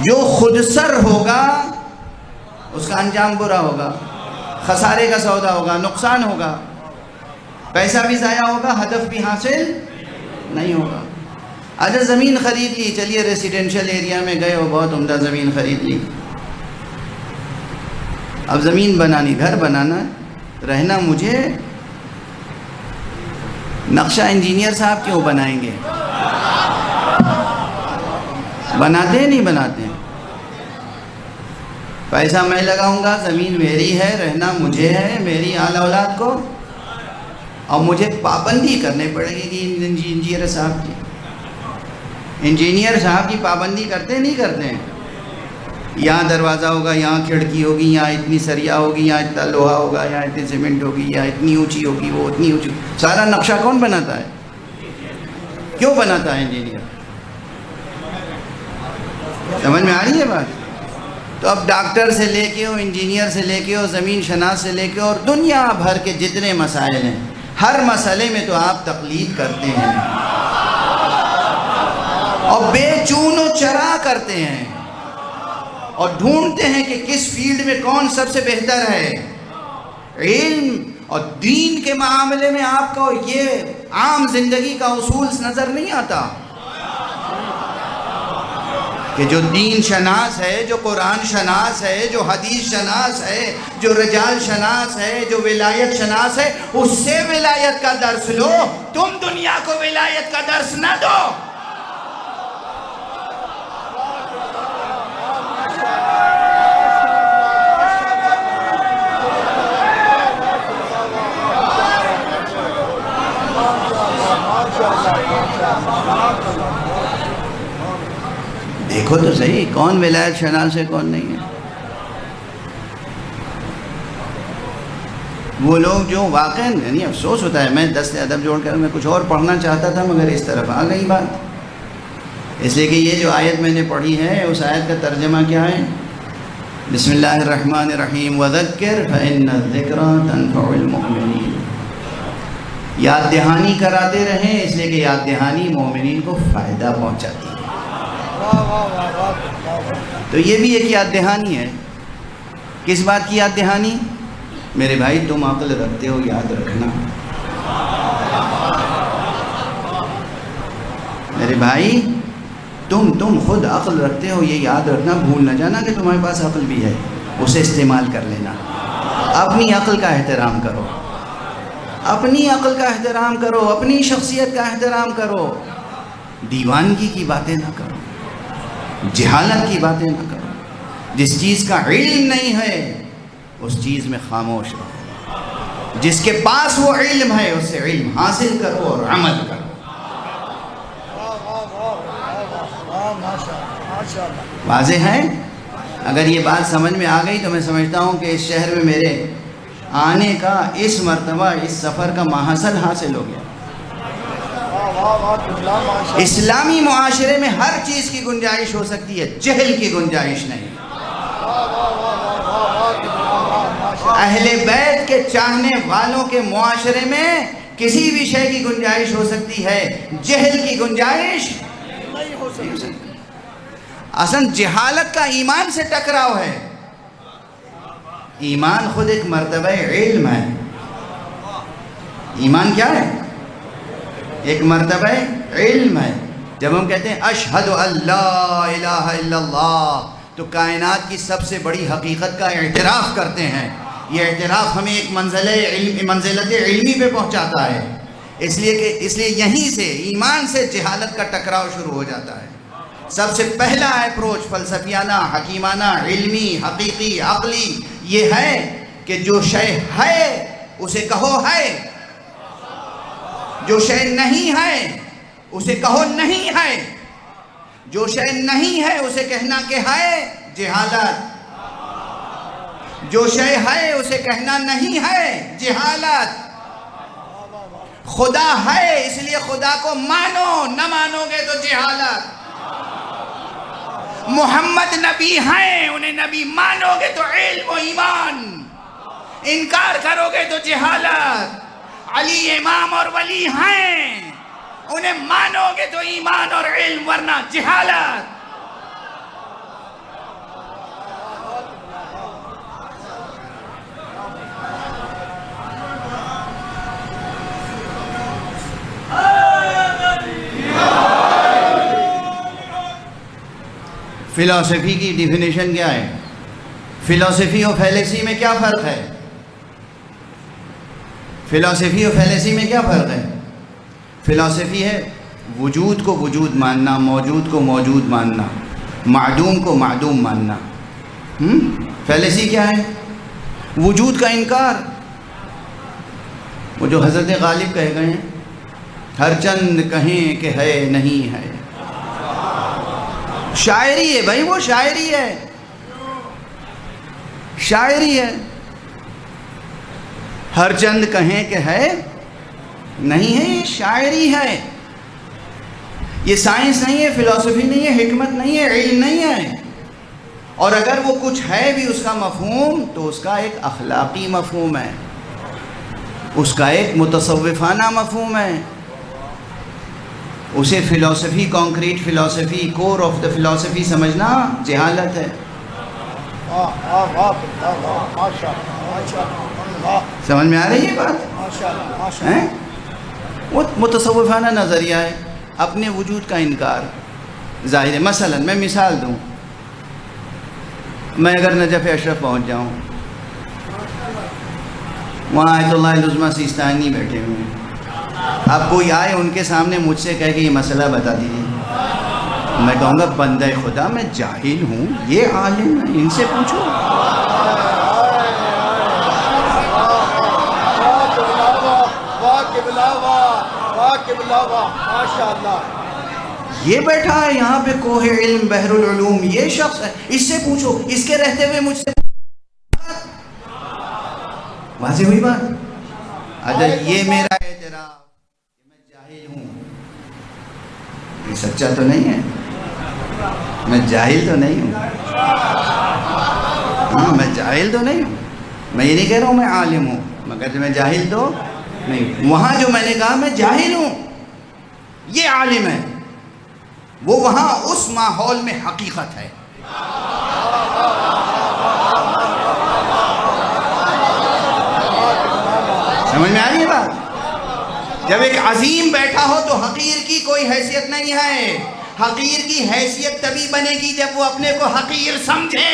جو خود سر ہوگا اس کا انجام برا ہوگا, خسارے کا سودا ہوگا, نقصان ہوگا, پیسہ بھی ضائع ہوگا, ہدف بھی حاصل نہیں ہوگا. اچھا زمین خرید لی, چلیے ریسیڈنشل ایریا میں گئے ہو, بہت عمدہ زمین خرید لی. اب زمین بنانی, گھر بنانا, رہنا مجھے. نقشہ انجینئر صاحب کیوں بنائیں گے؟ بناتے ہیں نہیں بناتے ہیں. پیسہ میں لگاؤں گا, زمین میری ہے, رہنا مجھے ہے, میری آل اولاد کو, اور مجھے پابندی کرنے پڑے گی کہ انجینئر صاحب کی پابندی کرتے نہیں کرتے ہیں. یہاں دروازہ ہوگا, یہاں کھڑکی ہوگی, یہاں اتنی سریا ہوگی, یہاں اتنا لوہا ہوگا, یہاں اتنی سیمنٹ ہوگی, یہاں اتنی اونچی ہوگی, وہ اتنی اونچی. سارا نقشہ کون بناتا ہے؟ کیوں بناتا ہے انجینئر؟ سمجھ میں آ رہی ہے بات؟ تو اب ڈاکٹر سے لے کے اور انجینئر سے لے کے اور زمین شناس سے لے کے اور دنیا بھر کے جتنے مسائل ہیں, ہر مسئلے میں تو آپ تقلید کرتے ہیں اور بے چون و چرا کرتے ہیں اور ڈھونڈتے ہیں کہ کس فیلڈ میں کون سب سے بہتر ہے. علم اور دین کے معاملے میں آپ کو یہ عام زندگی کا اصول نظر نہیں آتا کہ جو دین شناس ہے, جو قرآن شناس ہے, جو حدیث شناس ہے, جو رجال شناس ہے, جو ولایت شناس ہے, اس سے ولایت کا درس لو. تم دنیا کو ولایت کا درس نہ دو. دیکھو تو صحیح کون ولایت شناس ہے کون نہیں ہے. وہ لوگ جو واقعا یعنی افسوس ہوتا ہے، میں دست ادب جوڑ کر میں کچھ اور پڑھنا چاہتا تھا مگر اس طرف آ گئی بات، اس لیے کہ یہ جو آیت میں نے پڑھی ہے اس آیت کا ترجمہ کیا ہے؟ بسم اللہ الرحمن الرحیم وذکر فإن الذکرى تنفع المؤمنین، یاد دہانی کراتے رہیں اس لیے کہ یاد دہانی مومنین کو فائدہ پہنچاتی ہے۔ تو یہ بھی ایک یاد دہانی ہے۔ کس بات کی یاد دہانی؟ میرے بھائی تم عقل رکھتے ہو، یاد رکھنا، میرے بھائی تم خود عقل رکھتے ہو، یہ یاد رکھنا، بھول نہ جانا کہ تمہارے پاس عقل بھی ہے، اسے استعمال کر لینا۔ اپنی عقل کا احترام کرو، اپنی عقل کا احترام کرو، اپنی شخصیت کا احترام کرو، دیوانگی کی باتیں نہ کرو، جہالت کی باتیں نہ کرو۔ جس چیز کا علم نہیں ہے اس چیز میں خاموش رہو، جس کے پاس وہ علم ہے اس سے علم حاصل کرو اور عمل کرو۔ واضح ہے؟ اگر یہ بات سمجھ میں آ گئی تو میں سمجھتا ہوں کہ اس شہر میں میرے آنے کا اس مرتبہ اس سفر کا محصل حاصل ہو گیا۔ اسلامی معاشرے میں ہر چیز کی گنجائش ہو سکتی ہے، جہل کی گنجائش نہیں۔ اہل بیت کے چاہنے والوں کے معاشرے میں کسی بھی شے کی گنجائش ہو سکتی ہے، جہل کی گنجائش نہیں ہو سکتی۔ اصلا جہالت کا ایمان سے ٹکراؤ ہے۔ ایمان خود ایک مرتبہ علم ہے۔ ایمان کیا ہے؟ ایک مرتبہ علم ہے۔ جب ہم کہتے ہیں اشہد ان لا الہ الا اللہ تو کائنات کی سب سے بڑی حقیقت کا اعتراف کرتے ہیں۔ یہ اعتراف ہمیں ایک منزلت علمی پہ پہنچاتا ہے، اس لیے یہیں سے ایمان سے جہالت کا ٹکراؤ شروع ہو جاتا ہے۔ سب سے پہلا اپروچ فلسفیانہ، حکیمانہ، علمی، حقیقی، عقلی یہ ہے کہ جو شے ہے اسے کہو ہے، جو شے نہیں ہے اسے کہو نہیں ہے، جو شے نہیں ہے اسے کہنا کہ ہے جہالت، جو شے ہے اسے کہنا نہیں ہے جہالت۔ خدا ہے اس لیے خدا کو مانو، نہ مانو گے تو جہالت۔ محمد نبی ہیں انہیں نبی مانو گے تو علم و ایمان، انکار کرو گے تو جہالت۔ علی امام اور ولی ہیں انہیں مانو گے تو ایمان اور علم ورنہ جہالت۔ فلسفی کی ڈیفینیشن کیا ہے؟ فلسفی اور فیلیسی میں کیا فرق ہے؟ فلسفی اور فیلیسی میں کیا فرق ہے؟ فلسفی ہے وجود کو وجود ماننا، موجود کو موجود ماننا، معدوم کو معدوم ماننا۔ فیلیسی کیا ہے؟ وجود کا انکار۔ وہ جو حضرت غالب کہے گئے ہیں، ہر چند کہیں کہ ہے نہیں ہے۔ شاعری ہے بھائی، وہ شاعری ہے، شاعری ہے۔ ہر چند کہیں کہ ہے نہیں ہے، یہ شاعری ہے، یہ سائنس نہیں ہے، فلسفی نہیں ہے، حکمت نہیں ہے، علم نہیں ہے۔ اور اگر وہ کچھ ہے بھی اس کا مفہوم تو اس کا ایک اخلاقی مفہوم ہے، اس کا ایک متصوفانہ مفہوم ہے۔ اسے فلسفی، کانکریٹ فلسفی، کور آف دا فلسفی سمجھنا جہالت ہے۔ سمجھ میں آ رہی ہے بات؟ وہ متصوفانہ نظریہ ہے، اپنے وجود کا انکار ظاہر ہے۔ مثلا میں مثال دوں، میں اگر نجف اشرف پہنچ جاؤں، وہاں آیت اللہ العظمہ سیستانی بیٹھے ہوئے ہیں، اب کوئی آئے ان کے سامنے مجھ سے کہے کہ یہ مسئلہ بتا دیجیے، میں کہوں گا بندہ خدا میں جاہل ہوں، یہ عالم ہے، ان سے پوچھو۔ یہ بیٹھا ہے یہاں پہ کوہ علم بحر العلوم، یہ شخص ہے، اس سے پوچھو، اس کے رہتے ہوئے مجھ سے واضح ہوئی بات؟ اچھا یہ میرا اعتراف کہ میں جاہل ہوں یہ سچا تو نہیں ہے؟ میں جاہل تو نہیں ہوں؟ ہاں میں جاہل تو نہیں ہوں. میں یہ نہیں کہہ رہا ہوں میں عالم ہوں مگر میں جاہل تو نہیں. وہاں جو میں نے کہا میں جاہل ہوں یہ عالم ہے وہ وہاں اس ماحول میں حقیقت ہے. سمجھ میں آ رہی ہے بات؟ جب ایک عظیم بیٹھا ہو تو حقیر کی کوئی حیثیت نہیں ہے. حقیر کی حیثیت تبھی بنے گی جب وہ اپنے کو حقیر سمجھے.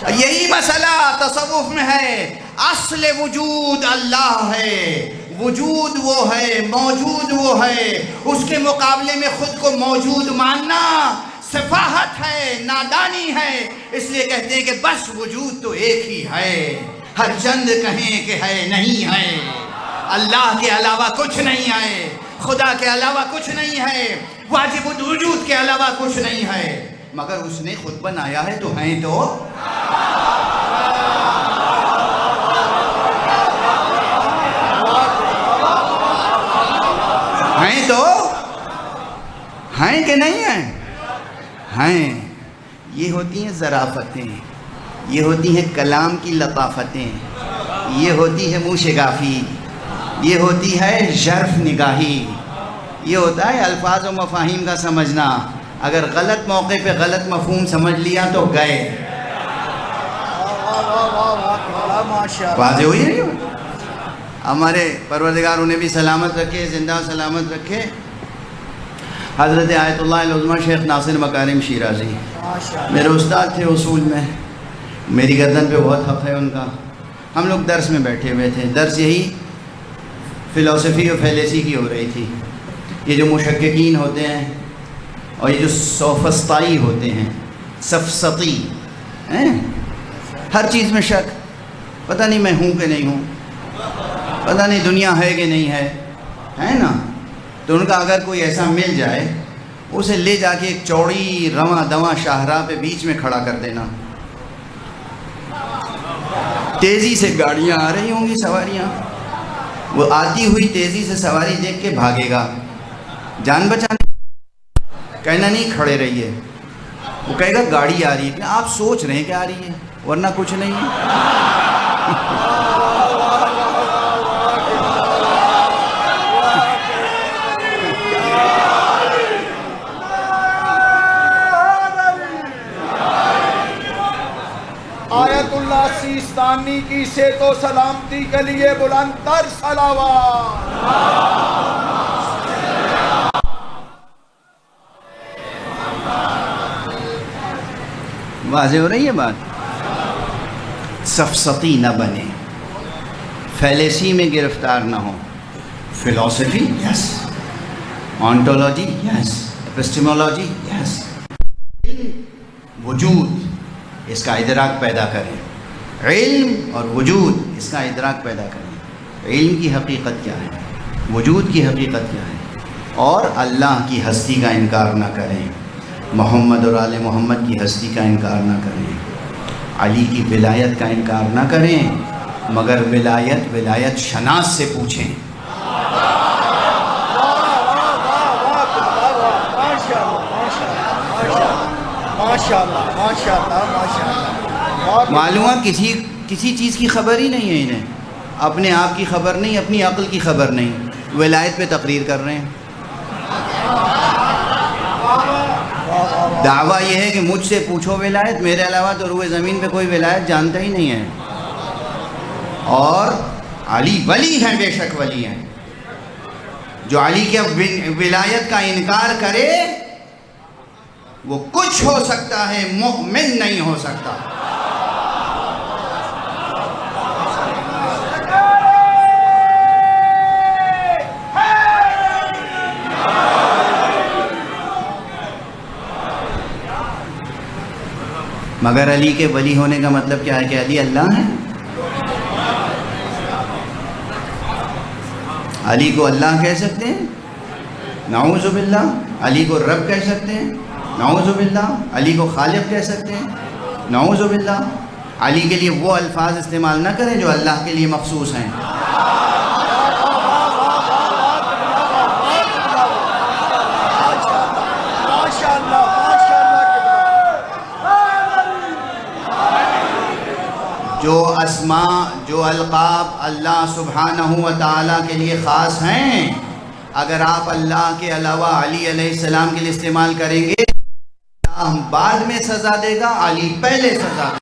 یہی مسئلہ تصوف میں ہے. اصل وجود اللہ ہے. وجود وہ ہے, موجود وہ ہے. اس کے مقابلے میں خود کو موجود ماننا سفاہت ہے, نادانی ہے. اس لیے کہتے ہیں کہ بس وجود تو ایک ہی ہے. ہر چند کہیں کہ ہے نہیں ہے. اللہ کے علاوہ کچھ نہیں ہے, خدا کے علاوہ کچھ نہیں ہے, واجب الوجود کے علاوہ کچھ نہیں ہے. مگر اس نے خود بنایا ہے تو ہیں تو ہیں تو ہیں کہ نہیں ہیں؟ ہیں. یہ ہوتی ہیں ظرافتیں, یہ ہوتی ہیں کلام کی لطافتیں, یہ ہوتی ہے منہ شگافی, یہ ہوتی ہے ژرف نگاہی, یہ ہوتا ہے الفاظ و مفاہیم کا سمجھنا. اگر غلط موقع پہ غلط مفہوم سمجھ لیا تو گئے. واضح ہوئی نہیں؟ ہمارے پروردگار انہیں بھی سلامت رکھے, زندہ سلامت رکھے. حضرت آیت اللہ العظمہ شیخ ناصر مکارم شیرازی میرے استاد تھے اصول میں. میری گردن پہ بہت حق ہے ان کا. ہم لوگ درس میں بیٹھے ہوئے تھے. درس یہی فلسفی اور فیلیسی کی ہو رہی تھی. یہ جو مشککین ہوتے ہیں اور یہ جو سوفسطائی ہوتے ہیں, سفسطی ہر چیز میں شک, پتہ نہیں میں ہوں کہ نہیں ہوں, پتہ نہیں دنیا ہے کہ نہیں ہے نا. تو ان کا اگر کوئی ایسا مل جائے اسے لے جا کے ایک چوڑی رواں دواں شاہراہ پہ بیچ میں کھڑا کر دینا. تیزی سے گاڑیاں آ رہی ہوں گی, سواریاں, وہ آتی ہوئی تیزی سے سواری دیکھ کے بھاگے گا, جان بچانے. کہنا نہیں کھڑے رہیے, وہ کہے گا گاڑی آ رہی ہے. آپ سوچ رہے ہیں کہ آ رہی ہے ورنہ کچھ نہیں ہے. آیت اللہ سیستانی کی سے تو سلامتی کے لیے بلند تر صلوات. واضح ہو رہی ہے بات؟ سفسطی نہ بنے, فیلیسی میں گرفتار نہ ہو. فلسفی یس, آنٹولوجی یس, اپسٹیمولوجی یس. وجود اس کا ادراک پیدا کریں. علم اور وجود اس کا ادراک پیدا کریں. علم کی حقیقت کیا ہے, وجود کی حقیقت کیا ہے, اور اللہ کی ہستی کا انکار نہ کریں. محمد اور آل محمد کی ہستی کا انکار نہ کریں. علی کی ولایت کا انکار نہ کریں, مگر ولایت شناس سے پوچھیں. معلوم ہے کسی چیز کی خبر ہی نہیں ہے انہیں. اپنے آپ کی خبر نہیں, اپنی عقل کی خبر نہیں, ولایت پہ تقریر کر رہے ہیں. دعویٰ یہ ہے کہ مجھ سے پوچھو ولایت, میرے علاوہ تو روئے زمین پہ کوئی ولایت جانتا ہی نہیں ہے. اور علی ولی ہیں, بے شک ولی ہیں. جو علی کے ولایت کا انکار کرے وہ کچھ ہو سکتا ہے, مومن نہیں ہو سکتا. مگر علی کے ولی ہونے کا مطلب کیا ہے کہ علی اللہ ہے. علی کو اللہ کہہ سکتے ہیں, نعوذ باللہ. علی کو رب کہہ سکتے ہیں, نعوذ باللہ. علی کو خالق کہہ سکتے ہیں, نعوذ باللہ. علی کے لیے وہ الفاظ استعمال نہ کریں جو اللہ کے لیے مخصوص ہیں. جو اسماء جو القاب اللہ سبحانہ و تعالیٰ کے لیے خاص ہیں، اگر آپ اللہ کے علاوہ علی علیہ السلام کے لیے استعمال کریں گے، اللہ بعد میں سزا دے گا، علی پہلے سزا دے گا.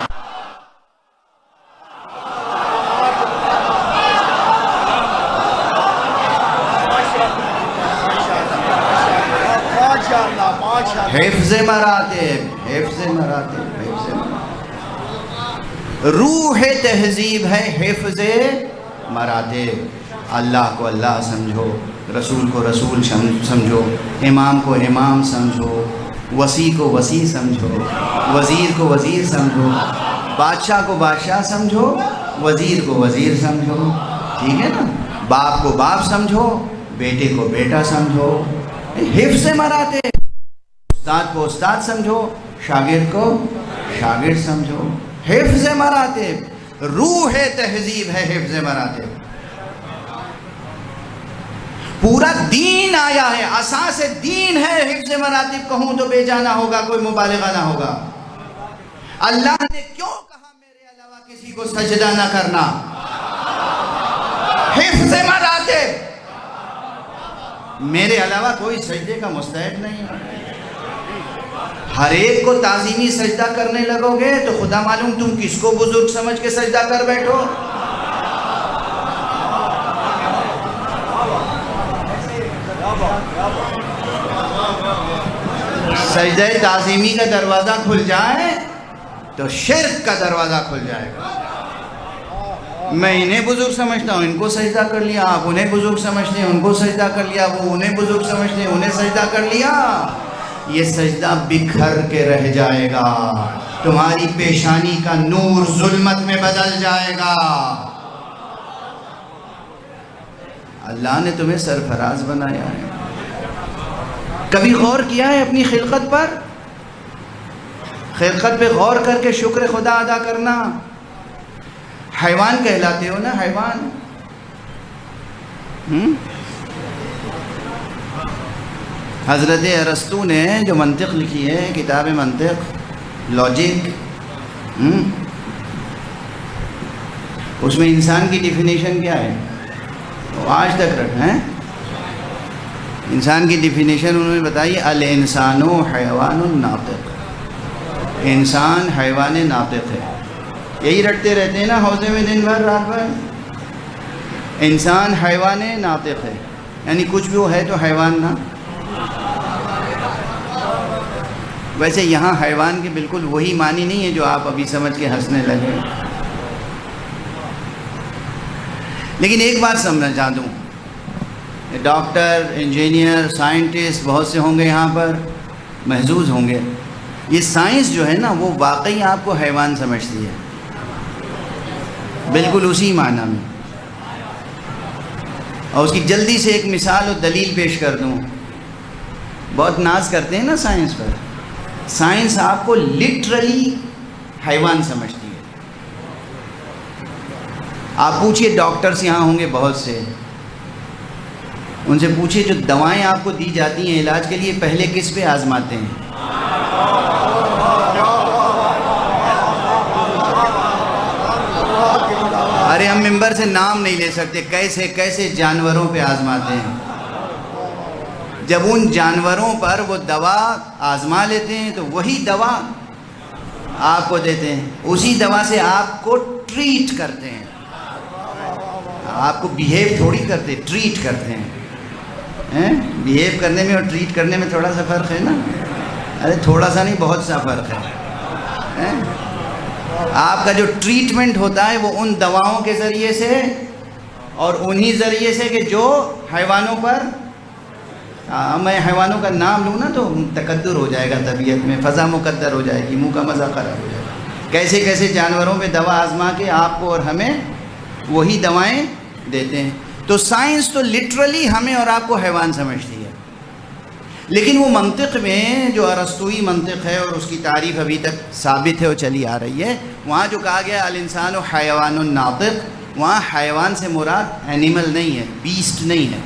حفظ مراتب، حفظ مراتب، حفظ مراتب. روح تہذیب ہے حفظ مراتب. اللہ کو اللہ سمجھو، رسول کو رسول سمجھو، امام کو امام سمجھو، وسیع کو وسیع سمجھو، وزیر کو وزیر سمجھو، بادشاہ کو بادشاہ سمجھو، وزیر کو وزیر سمجھو. ٹھیک ہے نا؟ باپ کو باپ سمجھو، بیٹے کو بیٹا سمجھو. حفظ مراتب. استاد کو استاد سمجھو، شاگرد کو شاگرد سمجھو. حفظ مراتب. روح تہذیب ہے حفظ مراتب. پورا دین آیا ہے، اساس دین ہے حفظ مراتب. کہوں تو بے جانا ہوگا، کوئی مبالغہ نہ ہوگا. اللہ نے کیوں کہا میرے علاوہ کسی کو سجدہ نہ کرنا؟ حفظ مراتب. میرے علاوہ کوئی سجدے کا مستحق نہیں ہے. ہر ایک کو تعظیمی سجدہ کرنے لگو گے تو خدا معلوم تم کس کو بزرگ سمجھ کے سجدہ کر بیٹھو. سجدہ تعظیمی کا دروازہ کھل جائے تو شرک کا دروازہ کھل جائے گا. میں انہیں بزرگ سمجھتا ہوں، ان کو سجدہ کر لیا. آپ انہیں بزرگ سمجھتے ہیں، ان کو سجدہ کر لیا. وہ انہیں بزرگ سمجھتے ہیں، انہیں سجدہ کر لیا. یہ سجدہ بکھر کے رہ جائے گا. تمہاری پیشانی کا نور ظلمت میں بدل جائے گا. اللہ نے تمہیں سرفراز بنایا ہے. کبھی غور کیا ہے اپنی خلقت پر؟ خلقت پہ غور کر کے شکر خدا ادا کرنا. حیوان کہلاتے ہو نا، حیوان. حضرت ارسطو نے جو منطق لکھی ہے، کتاب منطق، لاجک، اس میں انسان کی ڈیفینیشن کیا ہے؟ وہ آج تک رکھا ہے. انسان کی ڈیفینیشن انہوں نے بتائی، الانسان حیوان ناطق. انسان حیوان ناطق ہے. یہی رٹتے رہتے ہیں نا حوضے میں دن بھر رات بھر. انسان حیوان ناطق ہے، یعنی کچھ بھی وہ ہے تو حیوان نا. ویسے یہاں حیوان کے بالکل وہی معنی نہیں ہے جو آپ ابھی سمجھ کے ہنسنے لگے. لیکن ایک بات سمجھنا چاہتا ہوں، ڈاکٹر، انجینئر، سائنٹسٹ بہت سے ہوں گے یہاں پر، محظوظ ہوں گے. یہ سائنس جو ہے نا وہ واقعی آپ کو حیوان سمجھتی ہے، بالکل اسی معنی میں. اور اس کی جلدی سے ایک مثال اور دلیل پیش کر دوں. بہت ناز کرتے ہیں نا سائنس پر. سائنس آپ کو لٹرلی حیوان سمجھتی ہے. آپ پوچھئے ڈاکٹرز یہاں ہوں گے بہت سے، ان سے پوچھئے جو دوائیں آپ کو دی جاتی ہیں علاج کے لیے پہلے کس پہ آزماتے ہیں؟ ارے ہم ممبر سے نام نہیں لے سکتے، کیسے کیسے جانوروں پہ آزماتے ہیں. جب ان جانوروں پر وہ دوا آزما لیتے ہیں تو وہی دوا آپ کو دیتے ہیں. اسی دوا سے آپ کو ٹریٹ کرتے ہیں. آپ کو بیہیو تھوڑی کرتے، ٹریٹ کرتے ہیں. بیہیو کرنے میں اور ٹریٹ کرنے میں تھوڑا سا فرق ہے نا. ارے تھوڑا سا نہیں، بہت سا فرق ہے. آپ کا جو ٹریٹمنٹ ہوتا ہے وہ ان دواؤں کے ذریعے سے اور انہی ذریعے سے کہ جو حیوانوں پر، میں حیوانوں کا نام لوں نا تو تقدر ہو جائے گا طبیعت میں، فضا مقدر ہو جائے گی، منہ کا مزہ خراب ہو جائے گا. کیسے کیسے جانوروں پہ دوا آزما کے آپ کو اور ہمیں وہی دوائیں دیتے ہیں. تو سائنس تو لٹرلی ہمیں اور آپ کو حیوان سمجھتی ہے. لیکن وہ منطق میں جو ارسطوئی منطق ہے اور اس کی تعریف ابھی تک ثابت ہے اور چلی آ رہی ہے، وہاں جو کہا گیا الانسان حیوان ناطق، وہاں حیوان سے مراد اینیمل نہیں ہے، بیسٹ نہیں ہے،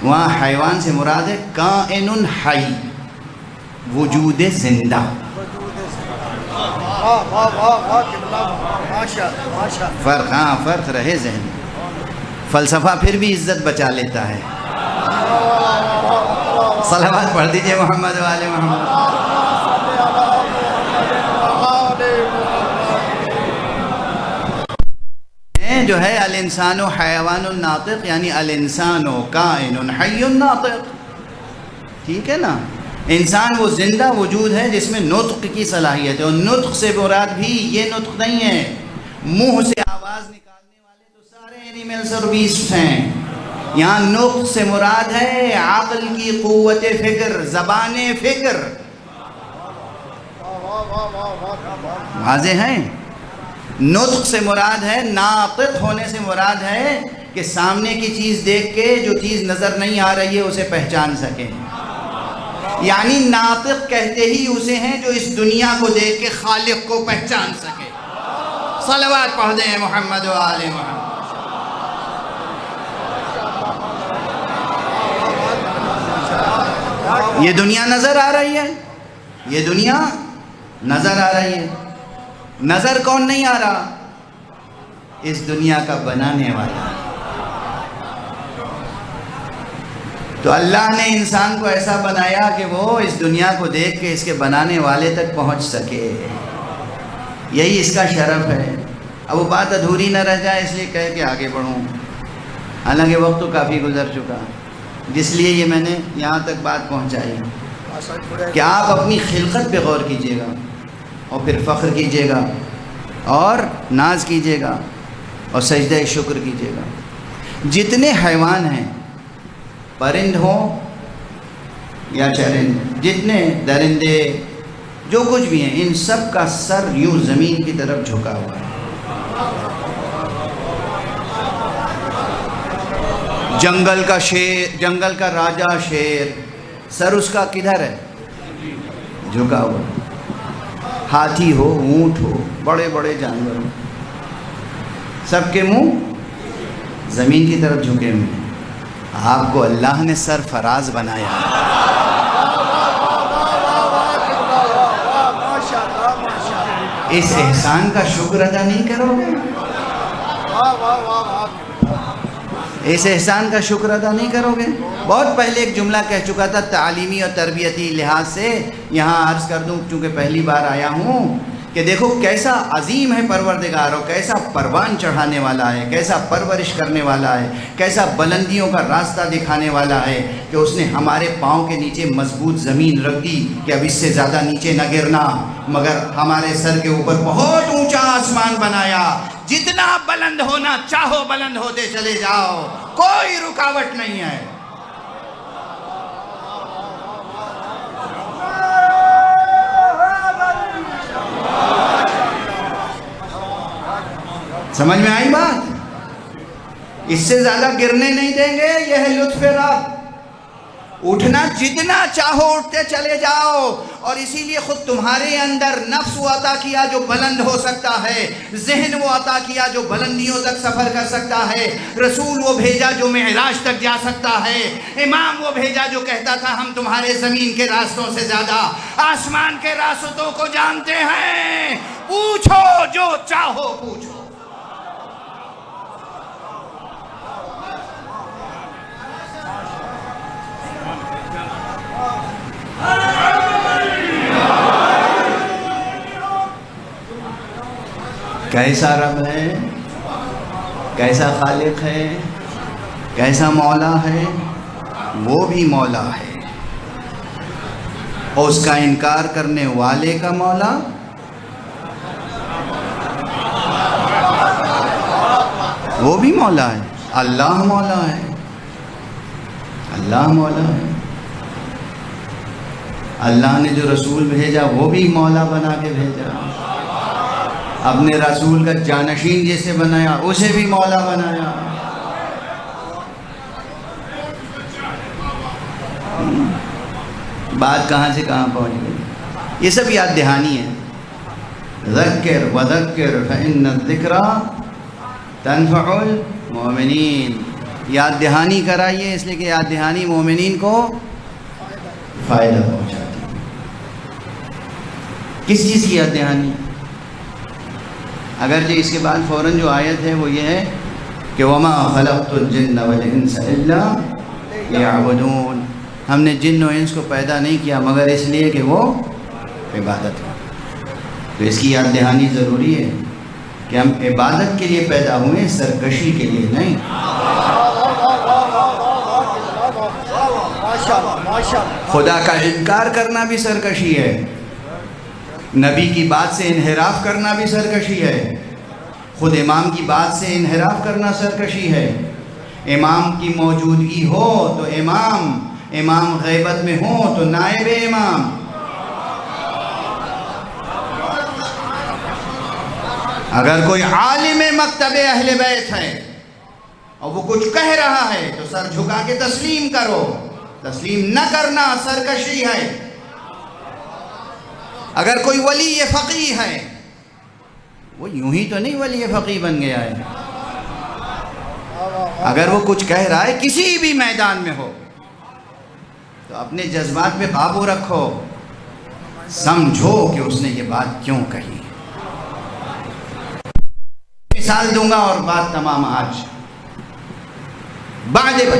وہاں حیوان سے مراد ہے کائن حی، وجود زندہ۔ واہ واہ واہ واہ قبلہ، ماشاء اللہ ماشاء اللہ۔ فرق رہے ذہن میں۔ فلسفہ پھر بھی عزت بچا لیتا ہے۔ صلوات پڑھ دیجئے محمد و آل محمد۔ جو ہے الانسان حیوان ناطق، یعنی الانسان کائن حی ناطق، ٹھیک ہے نا؟ انسان وہ زندہ وجود ہے جس میں نطق کی صلاحیت ہے، اور نطق سے مراد بھی یہ نطق نہیں ہے منہ سے آواز نکالنے والے تو سارے اینیملز اور بیسٹ ہیں، یہاں نطق سے مراد ہے عقل کی قوت فکر، زبان فکر۔ واضح ہیں؟ نطق سے مراد ہے، ناطق ہونے سے مراد ہے کہ سامنے کی چیز دیکھ کے جو چیز نظر نہیں آ رہی ہے اسے پہچان سکیں، یعنی ناطق کہتے ہی اسے ہیں جو اس دنیا کو دیکھ کے خالق کو پہچان سکے۔ صلوات پڑھ دیں محمد و آل محمد۔ یہ دنیا نظر آ رہی ہے، یہ دنیا نظر آ رہی ہے، نظر کون نہیں آ رہا؟ اس دنیا کا بنانے والا۔ تو اللہ نے انسان کو ایسا بنایا کہ وہ اس دنیا کو دیکھ کے اس کے بنانے والے تک پہنچ سکے، یہی اس کا شرف ہے۔ اب وہ بات ادھوری نہ رہ جائے اس لیے کہہ کے آگے بڑھوں، حالانکہ وقت تو کافی گزر چکا، جس لیے یہ میں نے یہاں تک بات پہنچائی کہ آپ اپنی خلقت پہ غور کیجئے گا اور پھر فخر کیجئے گا اور ناز کیجئے گا اور سجدہ شکر کیجئے گا۔ جتنے حیوان ہیں، پرند ہوں یا چرند، جتنے درندے جو کچھ بھی ہیں، ان سب کا سر یوں زمین کی طرف جھکا ہوا ہے۔ جنگل کا شیر، جنگل کا راجہ شیر، سر اس کا کدھر ہے؟ جھکا ہوا۔ ہاتھی ہو، اونٹ ہو، بڑے بڑے جانور ہو، سب کے منہ زمین کی طرف جھکے ہوئے ہیں۔ آپ کو اللہ نے سر فراز بنایا، اس احسان کا شکر ادا نہیں کرو گے؟ اس احسان کا شکر ادا نہیں کرو گے؟ بہت پہلے ایک جملہ کہہ چکا تھا، تعلیمی اور تربیتی لحاظ سے یہاں عرض کر دوں چونکہ پہلی بار آیا ہوں، کہ دیکھو کیسا عظیم ہے پروردگار، اور کیسا پروان چڑھانے والا ہے، کیسا پرورش کرنے والا ہے، کیسا بلندیوں کا راستہ دکھانے والا ہے کہ اس نے ہمارے پاؤں کے نیچے مضبوط زمین رکھ دی کہ اب اس سے زیادہ نیچے نہ گرنا، مگر ہمارے سر کے اوپر بہت اونچا آسمان بنایا، جتنا بلند ہونا چاہو بلند ہوتے چلے جاؤ، کوئی رکاوٹ نہیں ہے۔ سمجھ میں آئی بات؟ اس سے زیادہ گرنے نہیں دیں گے، یہ ہے لطف رب۔ اٹھنا جتنا چاہو اٹھتے چلے جاؤ، اور اسی لیے خود تمہارے اندر نفس وہ عطا کیا جو بلند ہو سکتا ہے، ذہن وہ عطا کیا جو بلندیوں تک سفر کر سکتا ہے، رسول وہ بھیجا جو معراج تک جا سکتا ہے، امام وہ بھیجا جو کہتا تھا ہم تمہارے زمین کے راستوں سے زیادہ آسمان کے راستوں کو جانتے ہیں، پوچھو جو چاہو پوچھو۔ کیسا رب ہے، کیسا خالق ہے، کیسا مولا ہے، وہ بھی مولا ہے، اور اس کا انکار کرنے والے کا مولا وہ بھی مولا ہے۔ اللہ مولا ہے، اللہ مولا ہے۔ اللہ نے جو رسول بھیجا وہ بھی مولا بنا کے بھیجا، اپنے رسول کا جانشین جیسے بنایا اسے بھی مولا بنایا۔ بات کہاں سے کہاں پہنچ گئی. یہ سب یاد دہانی ہے. ذکر وذکر فإن الذکریٰ تنفع المؤمنین. یاد دہانی کرائیے اس لیے کہ یاد دہانی مومنین کو فائدہ پہنچاتی ہے. کس چیز کی یاد دہانی؟ اگرچہ اس کے بعد فوراً جو آیت ہے وہ یہ ہے کہ وَمَا خَلَقْتُ الْجِنَّ وَالْإِنسَ إِلَّا لِيَعْبُدُونَ. ہم نے جن و انس کو پیدا نہیں کیا مگر اس لیے کہ وہ عبادت کریں. تو اس کی یاد دہانی ضروری ہے کہ ہم عبادت کے لیے پیدا ہوئے، سرکشی کے لیے نہیں. خدا کا انکار کرنا بھی سرکشی ہے، نبی کی بات سے انحراف کرنا بھی سرکشی ہے، خود امام کی بات سے انحراف کرنا سرکشی ہے. امام کی موجودگی ہو تو امام غیبت میں ہو تو نائب امام. اگر کوئی عالم مکتب اہل بیت ہے اور وہ کچھ کہہ رہا ہے تو سر جھکا کے تسلیم کرو. تسلیم نہ کرنا سرکشی ہے. اگر کوئی ولی فقیہ ہے، وہ یوں ہی تو نہیں ولی فقیہ بن گیا ہے. اگر وہ کچھ کہہ رہا ہے کسی بھی میدان میں ہو تو اپنے جذبات پہ قابو رکھو، سمجھو کہ اس نے یہ بات کیوں کہی. مثال دوں گا اور بات تمام. آج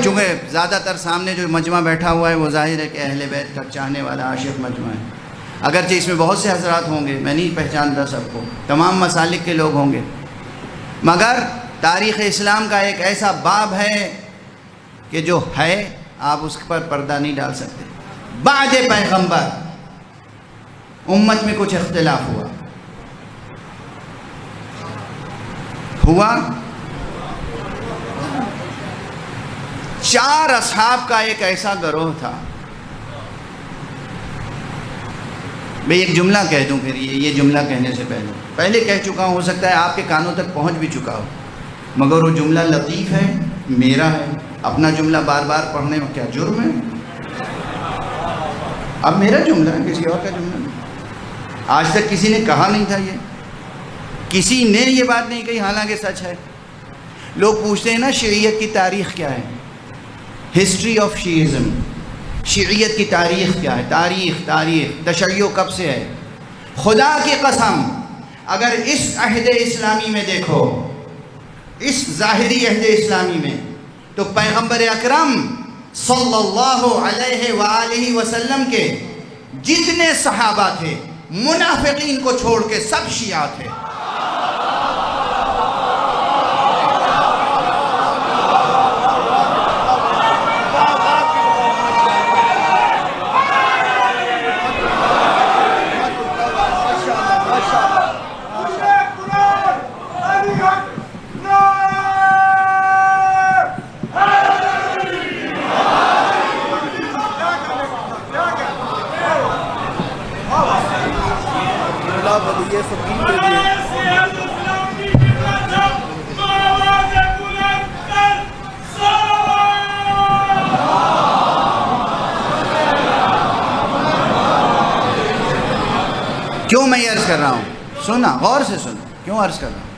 چونکہ زیادہ تر سامنے جو مجمع بیٹھا ہوا ہے وہ ظاہر ہے کہ اہل بیت کا چاہنے والا عاشق مجمع ہے. اگرچہ اس میں بہت سے حضرات ہوں گے، میں نہیں پہچانتا سب کو، تمام مسالک کے لوگ ہوں گے، مگر تاریخ اسلام کا ایک ایسا باب ہے کہ جو ہے آپ اس پر پردہ نہیں ڈال سکتے. بعد پیغمبر امت میں کچھ اختلاف ہوا 4 اصحاب کا ایک ایسا گروہ تھا. میں ایک جملہ کہہ دوں، پھر یہ جملہ کہنے سے پہلے کہہ چکا ہوں، ہو سکتا ہے آپ کے کانوں تک پہنچ بھی چکا ہو، مگر وہ جملہ لطیف ہے، میرا ہے. اپنا جملہ بار بار پڑھنے میں کیا جرم ہے؟ اب میرا جملہ ہے، کسی اور کا جملہ نہیں. آج تک کسی نے کہا نہیں تھا، یہ کسی نے یہ بات نہیں کہی، حالانکہ سچ ہے. لوگ پوچھتے ہیں نا شیعیت کی تاریخ کیا ہے، ہسٹری آف شیعزم، شیعیت کی تاریخ کیا ہے؟ تاریخ تشیع کب سے ہے؟ خدا کی قسم اگر اس عہد اسلامی میں دیکھو، اس ظاہری عہد اسلامی میں، تو پیغمبر اکرم صلی اللہ علیہ وآلہ وسلم کے جتنے صحابہ تھے منافقین کو چھوڑ کے سب شیعہ تھے. کیوں میں یہ عرض کر رہا ہوں؟ سننا، غور سے سننا، کیوں عرض کر رہا ہوں؟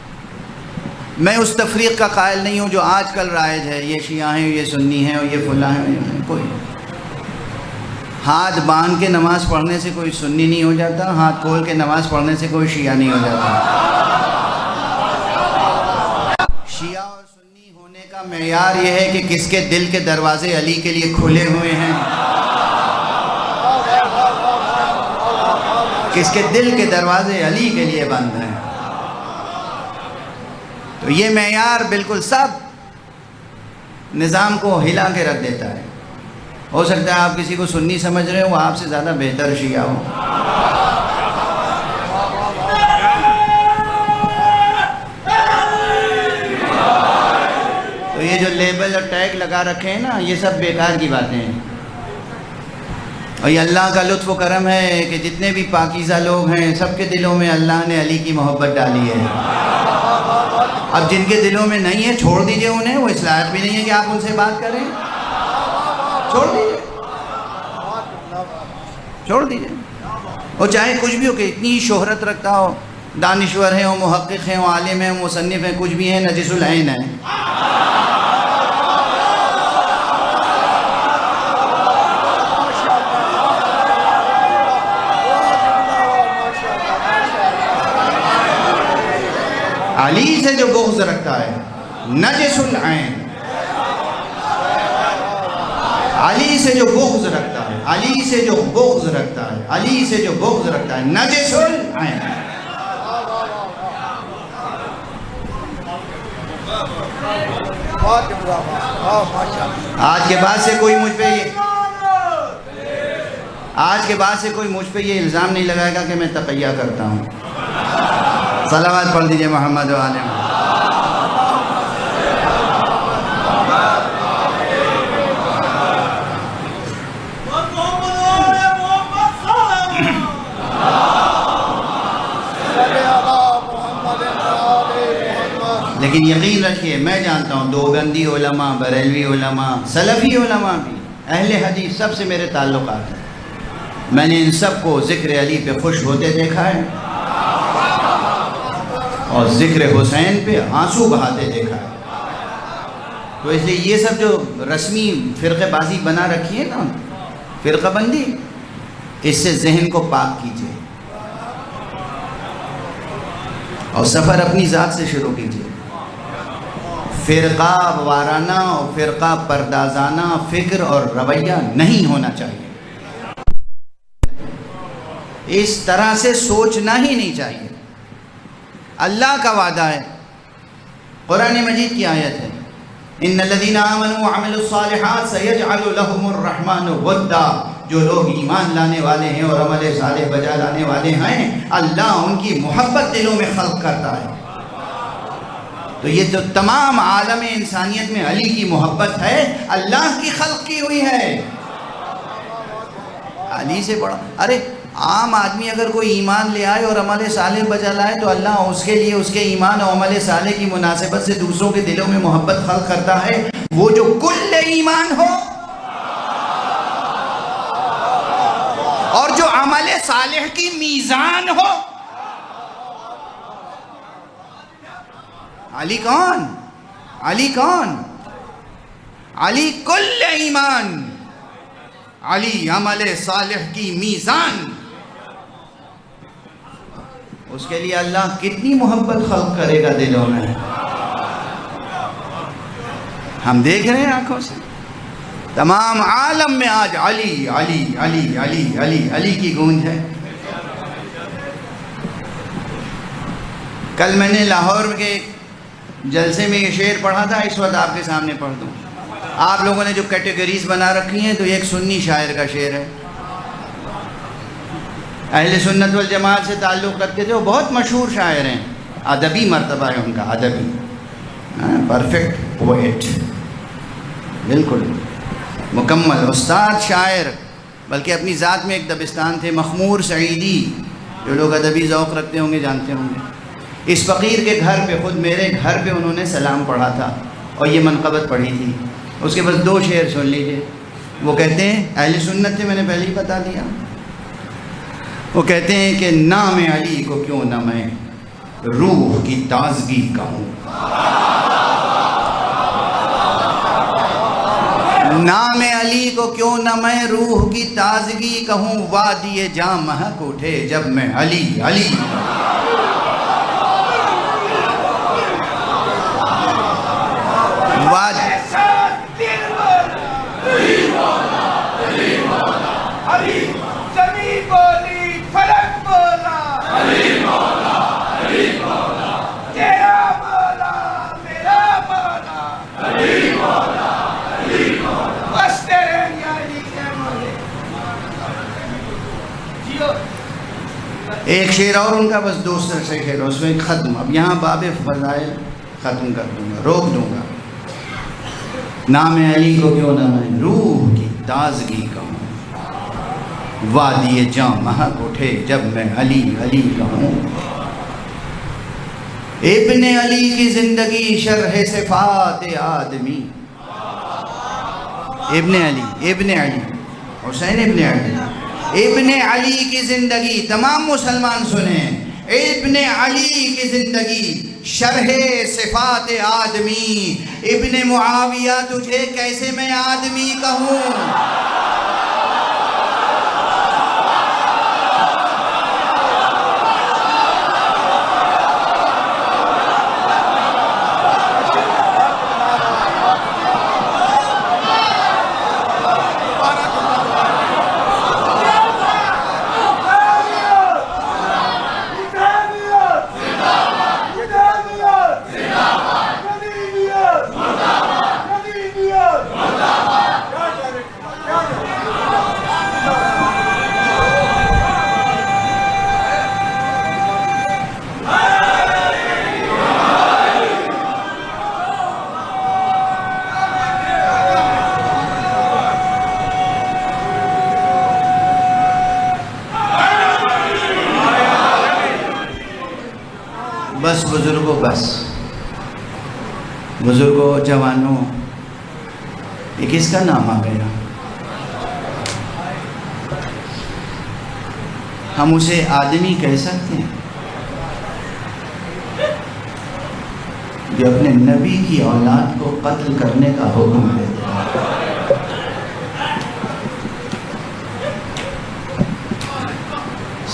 میں اس تفریق کا قائل نہیں ہوں جو آج کل رائج ہے، یہ شیعہ ہیں، یہ سنی ہیں، اور یہ فلاں ہیں. کوئی ہاتھ باندھ کے نماز پڑھنے سے کوئی سنی نہیں ہو جاتا، ہاتھ کھول کے نماز پڑھنے سے کوئی شیعہ نہیں ہو جاتا. شیعہ اور سنی ہونے کا معیار یہ ہے کہ کس کے دل کے دروازے علی کے لیے کھلے ہوئے ہیں، کس کے دل کے دروازے علی کے لیے بند ہیں. تو یہ معیار بالکل سب نظام کو ہلا کے رکھ دیتا ہے. ہو سکتا ہے آپ کسی کو سنی سمجھ رہے ہو، وہ آپ سے زیادہ بہتر شیعہ ہو. تو یہ جو لیبل اور ٹیگ لگا رکھے ہیں نا، یہ سب بیکار کی باتیں ہیں. اور یہ اللہ کا لطف و کرم ہے کہ جتنے بھی پاکیزہ لوگ ہیں سب کے دلوں میں اللہ نے علی کی محبت ڈالی ہے. اب جن کے دلوں میں نہیں ہے چھوڑ دیجئے انہیں، وہ اس لائق بھی نہیں ہے کہ آپ ان سے بات کریں. چھوڑ دیجئے. چھوڑ دیجئے. اور چاہے کچھ بھی ہو کہ اتنی شہرت رکھتا ہو، دانشور ہیں، محقق ہیں، عالم ہیں، مصنف ہیں، کچھ بھی ہیں، نجس العین ہیں. علی سے جو بغض رکھتا ہے نجس العین، علی سے جو بغض رکھتا ہے، علی سے جو بغض رکھتا ہے، علی سے جو بغض رکھتا ہے نجس العین. آج کے بعد سے کوئی مجھ پہ یہ الزام نہیں لگائے گا کہ میں تقیہ کرتا ہوں. صلوات پڑھ دیجئے محمد و آل محمد. لیکن یقین رکھیے میں جانتا ہوں دیوبندی علماء، بریلوی علماء، سلفی علماء بھی، اہل حدیث، سب سے میرے تعلقات ہیں. میں نے ان سب کو ذکر علی پہ خوش ہوتے دیکھا ہے اور ذکر حسین پہ آنسو بہاتے دیکھا ہے. تو اس لیے یہ سب جو رسمی فرقہ بازی بنا رکھی ہے نا، فرقہ بندی، اس سے ذہن کو پاک کیجئے اور سفر اپنی ذات سے شروع کیجئے. فرقہ وارانہ اور فرقہ پردازانہ فکر اور رویہ نہیں ہونا چاہیے. اس طرح سے سوچنا ہی نہیں چاہیے. اللہ کا وعدہ ہے، قرآن مجید کی آیت ہے، ان الذین آمنوا وعملوا الصالحات سیجعل لهم الرحمن ودا. جو لوگ ایمان لانے والے ہیں اور عمل صالح بجا لانے والے ہیں، اللہ ان کی محبت دلوں میں خلق کرتا ہے. تو یہ تو تمام عالم انسانیت میں علی کی محبت ہے، اللہ کی خلق کی ہوئی ہے. علی سے بڑا، ارے عام آدمی اگر کوئی ایمان لے آئے اور عمل صالح بجا لائے تو اللہ اس کے لیے اس کے ایمان اور عمل صالح کی مناسبت سے دوسروں کے دلوں میں محبت خلق کرتا ہے. وہ جو کل ایمان ہو اور جو عمل صالح کی میزان ہو. علی کون؟ علی کون؟ علی کل ایمان، علی عمل صالح کی میزان. اس کے لیے اللہ کتنی محبت خلق کرے گا دلوں میں، ہم دیکھ رہے ہیں آنکھوں سے. تمام عالم میں آج علی علی علی علی علی علی کی گونج ہے. کل میں نے لاہور کے جلسے میں یہ شعر پڑھا تھا، اس وقت آپ کے سامنے پڑھ دوں. آپ لوگوں نے جو کیٹیگریز بنا رکھی ہیں، تو ایک سنی شاعر کا شعر ہے، اہل سنت والجماعت سے تعلق رکھتے تھے، وہ بہت مشہور شاعر ہیں، ادبی مرتبہ ہے ان کا، ادبی، پرفیکٹ پوئٹ، بالکل مکمل استاد شاعر. بلکہ اپنی ذات میں ایک دبستان تھے، مخمور سعیدی، جو لوگ ادبی ذوق رکھتے ہوں گے جانتے ہوں گے. اس فقیر کے گھر پہ، خود میرے گھر پہ انہوں نے سلام پڑھا تھا اور یہ منقبت پڑھی تھی. اس کے بس 2 شعر سن لیجئے. وہ کہتے ہیں، اہل سنت سے میں نے پہلے ہی بتا دیا، وہ کہتے ہیں کہ نام علی کو کیوں نہ میں روح کی تازگی کہوں، نام علی کو کیوں نہ میں روح کی تازگی کہوں. وادی جاں مہک اٹھے جب میں علی علی. ایک شعر اور ان کا، بس 2 سے شعر، اس میں ختم. اب یہاں باب فضائل ختم کر دوں گا، روک دوں گا. نام علی کو کیوں نہ میں روح کی تازگی کہوں، وادی جاں مہک اٹھے جب میں علی علی کہوں. ابن علی کی زندگی شرح صفات آدمی. ابن علی، ابن علی، حسین ابن علی، ابن علی کی زندگی، تمام مسلمان سنیں، ابن علی کی زندگی شرح صفات آدمی۔ ابن معاویہ تجھے کیسے میں آدمی کہوں؟ بس بزرگوں، بس بزرگوں، جوانوں، یہ کس کا نام آ گیا؟ ہم اسے آدمی کہہ سکتے ہیں جو اپنے نبی کی اولاد کو قتل کرنے کا حکم دیتا ہے؟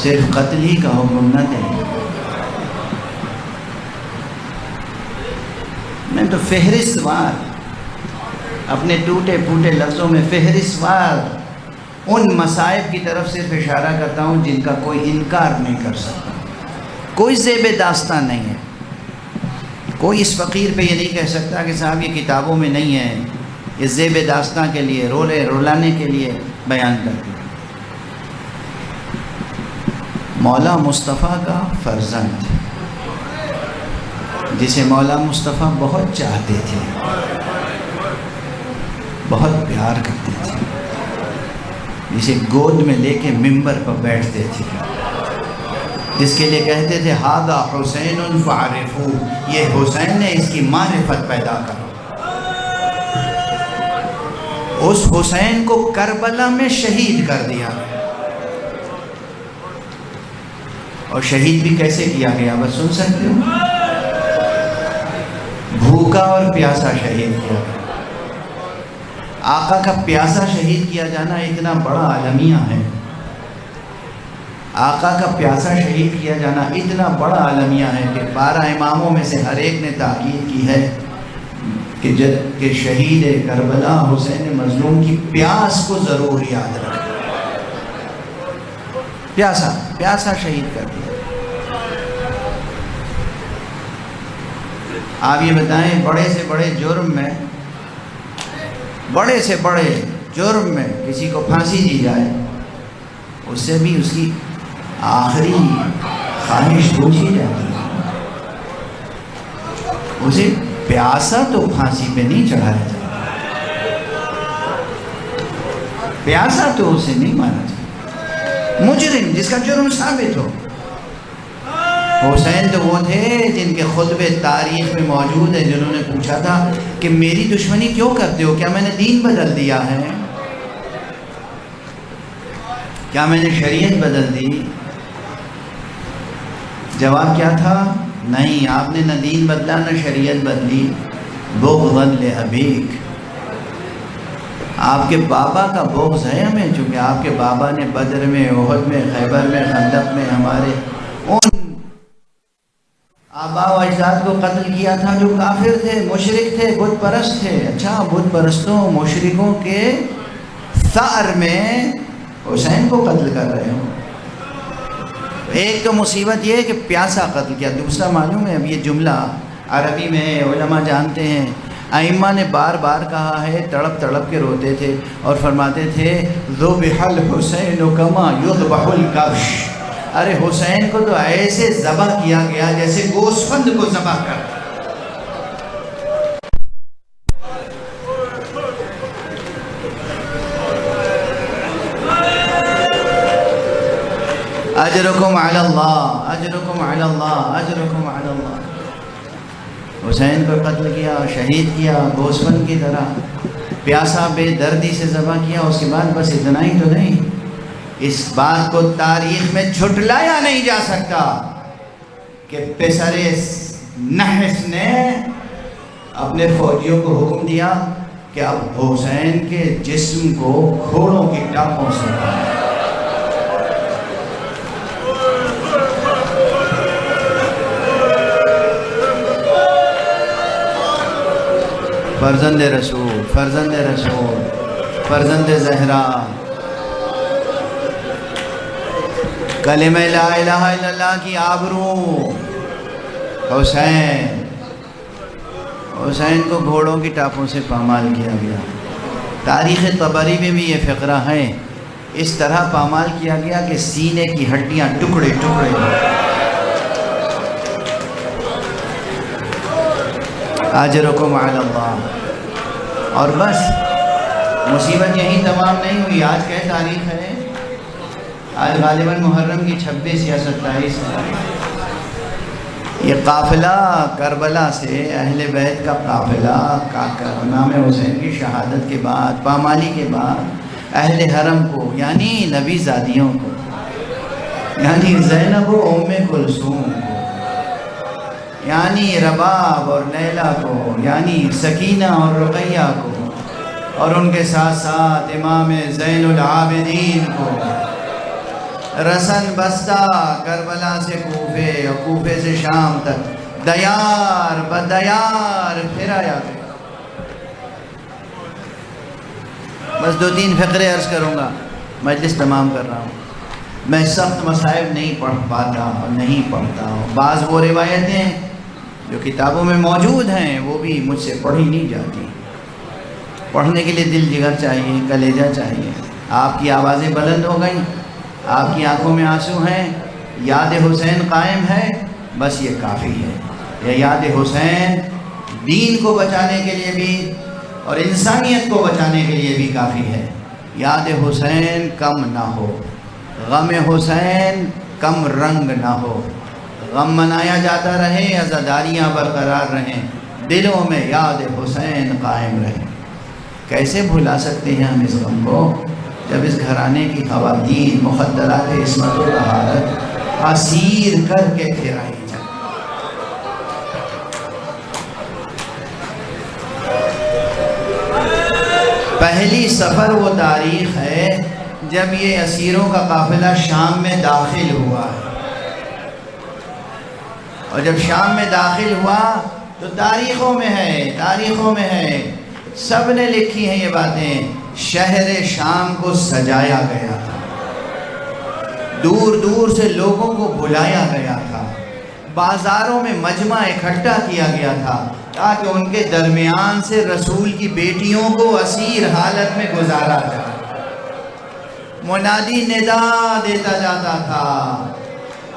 صرف قتل ہی کا حکم نہ دیں، میں تو فہرست وار اپنے ٹوٹے پھوٹے لفظوں میں فہرست وار ان مصائب کی طرف صرف اشارہ کرتا ہوں جن کا کوئی انکار نہیں کر سکتا۔ کوئی زیب داستان نہیں ہے، کوئی اس فقیر پہ یہ نہیں کہہ سکتا کہ صاحب یہ کتابوں میں نہیں ہے، یہ زیب داستان کے لیے، رولانے کے لیے بیان کرتے ہیں۔ مولا مصطفیٰ کا فرزند جسے مولا مصطفیٰ بہت چاہتے تھے، بہت پیار کرتے تھے، جسے گود میں لے کے ممبر پر بیٹھتے تھے، جس کے لیے کہتے تھے ہذا حسین فعرفو، یہ حسین ہے، اس کی معرفت پیدا کرو۔ اس حسین کو کربلا میں شہید کر دیا، اور شہید بھی کیسے کیا گیا بس سن سکتے ہو؟ بھوکا اور پیاسا شہید کیا گیا۔ آقا کا پیاسا شہید کیا جانا اتنا بڑا عالمیہ ہے، آقا کا پیاسا شہید کیا جانا اتنا بڑا عالمیہ ہے کہ 12 اماموں میں سے ہر ایک نے تاکید کی ہے کہ شہید کربلا حسین مظلوم کی پیاس کو ضرور یاد رکھیں۔ پیاسا شہید کر دیا۔ آپ یہ بتائیں بڑے سے بڑے جرم میں کسی کو پھانسی دی جائے، اس سے بھی اس کی آخری خواہش پوچھی جاتی ہے، اسے پیاسا تو پھانسی پہ نہیں چڑھایا جاتا، پیاسا تو اسے نہیں مارا جاتا۔ مجرم جس کا جرم ثابت ہو۔ حسین تو وہ تھے جن کے خطبے تاریخ میں موجود ہیں، جنہوں نے پوچھا تھا کہ میری دشمنی کیوں کرتے ہو؟ کیا میں نے دین بدل دیا ہے؟ کیا میں نے شریعت بدل دی؟ جواب کیا تھا؟ نہیں، آپ نے نہ دین بدلا نہ شریعت بدلی، بغضا لأبیک، آپ کے بابا کا بغض ہے ہمیں، چونکہ آپ کے بابا نے بدر میں، احد میں، خیبر میں، خندق میں ہمارے ان آبا و اجداد کو قتل کیا تھا جو کافر تھے، مشرک تھے، بت پرست تھے۔ اچھا، بت پرستوں مشرکوں کے ثأر میں حسین کو قتل کر رہے ہو۔ ایک تو مصیبت یہ ہے کہ پیاسا قتل کیا، دوسرا معلوم ہے اب یہ جملہ عربی میں علماء جانتے ہیں، ائمہ نے بار بار کہا ہے، تڑپ تڑپ کے روتے تھے اور فرماتے تھے ذبح الحسین کما یذبح الکبش، ارے حسین کو تو ایسے ذبح کیا گیا جیسے گوسفند کو ذبح کر۔ اجرکم علی اللہ، اجرکم علی اللہ، اجرکم علی اللہ۔ حسین کو قتل کیا، شہید کیا، گوسفند کی طرح پیاسا بے دردی سے ذبح کیا۔ اس کے بعد بس اتنا ہی تو نہیں، اس بات کو تاریخ میں جھٹلایا نہیں جا سکتا کہ پسر نحس نے اپنے فوجیوں کو حکم دیا کہ اب حسین کے جسم کو گھوڑوں کی ٹانگوں سے فرزند رسول، فرزند رسول، فرزند زہرا، کلمہ لا الہ الا اللہ کی آبرو حسین کو گھوڑوں کی ٹاپوں سے پامال کیا گیا۔ تاریخ طبری میں بھی یہ فقرہ ہے، اس طرح پامال کیا گیا کہ سینے کی ہڈیاں ٹکڑے ٹکڑے، اجرکم علی اللہ۔ اور بس مصیبت یہیں تمام نہیں ہوئی۔ آج کیا تاریخ ہے؟ آج غالباً محرم کی 26 یا 27 ہے۔ یہ قافلہ کربلا سے اہل بیت کا قافلہ امام حسین کی شہادت کے بعد، پامالی کے بعد، اہل حرم کو یعنی نبی زادیوں کو، یعنی زینب و ام کلثوم کو، یعنی رباب اور لیلہ کو، یعنی سکینہ اور رقیہ کو، اور ان کے ساتھ ساتھ امام زین العابدین کو رسن بستہ کربلا سے کوفے اور کوفے سے شام تک دیار بدیار پھرایا گیا۔ بس 2-3 فقرے عرض کروں گا، مجلس تمام کر رہا ہوں۔ میں سخت مصائب نہیں پڑھ پاتا اور نہیں پڑھتا ہوں۔ بعض وہ روایتیں جو کتابوں میں موجود ہیں وہ بھی مجھ سے پڑھی نہیں جاتی۔ پڑھنے کے لیے دل جگر چاہیے، کلیجہ چاہیے۔ آپ کی آوازیں بلند ہو گئیں، آپ کی آنکھوں میں آنسو ہیں، یاد حسین قائم ہے، بس یہ کافی ہے۔ یہ یاد حسین دین کو بچانے کے لیے بھی اور انسانیت کو بچانے کے لیے بھی کافی ہے۔ یاد حسین کم نہ ہو، غم حسین کم رنگ نہ ہو، غم منایا جاتا رہے، عزاداریاں برقرار رہیں، دلوں میں یاد حسین قائم رہے۔ کیسے بھلا سکتے ہیں ہم اس غم کو جب اس گھرانے کی خواتین مخدرات عصمت و طہارت اسیر کر کے پھرائی جائیں۔ پہلی سفر وہ تاریخ ہے جب یہ اسیروں کا قافلہ شام میں داخل ہوا ہے، اور جب شام میں داخل ہوا تو تاریخوں میں ہے، سب نے لکھی ہیں یہ باتیں۔ شہر شام کو سجایا گیا تھا، دور دور سے لوگوں کو بلایا گیا تھا، بازاروں میں مجمع اکٹھا کیا گیا تھا تاکہ ان کے درمیان سے رسول کی بیٹیوں کو اسیر حالت میں گزارا جائے۔ منادی ندا دیتا جاتا تھا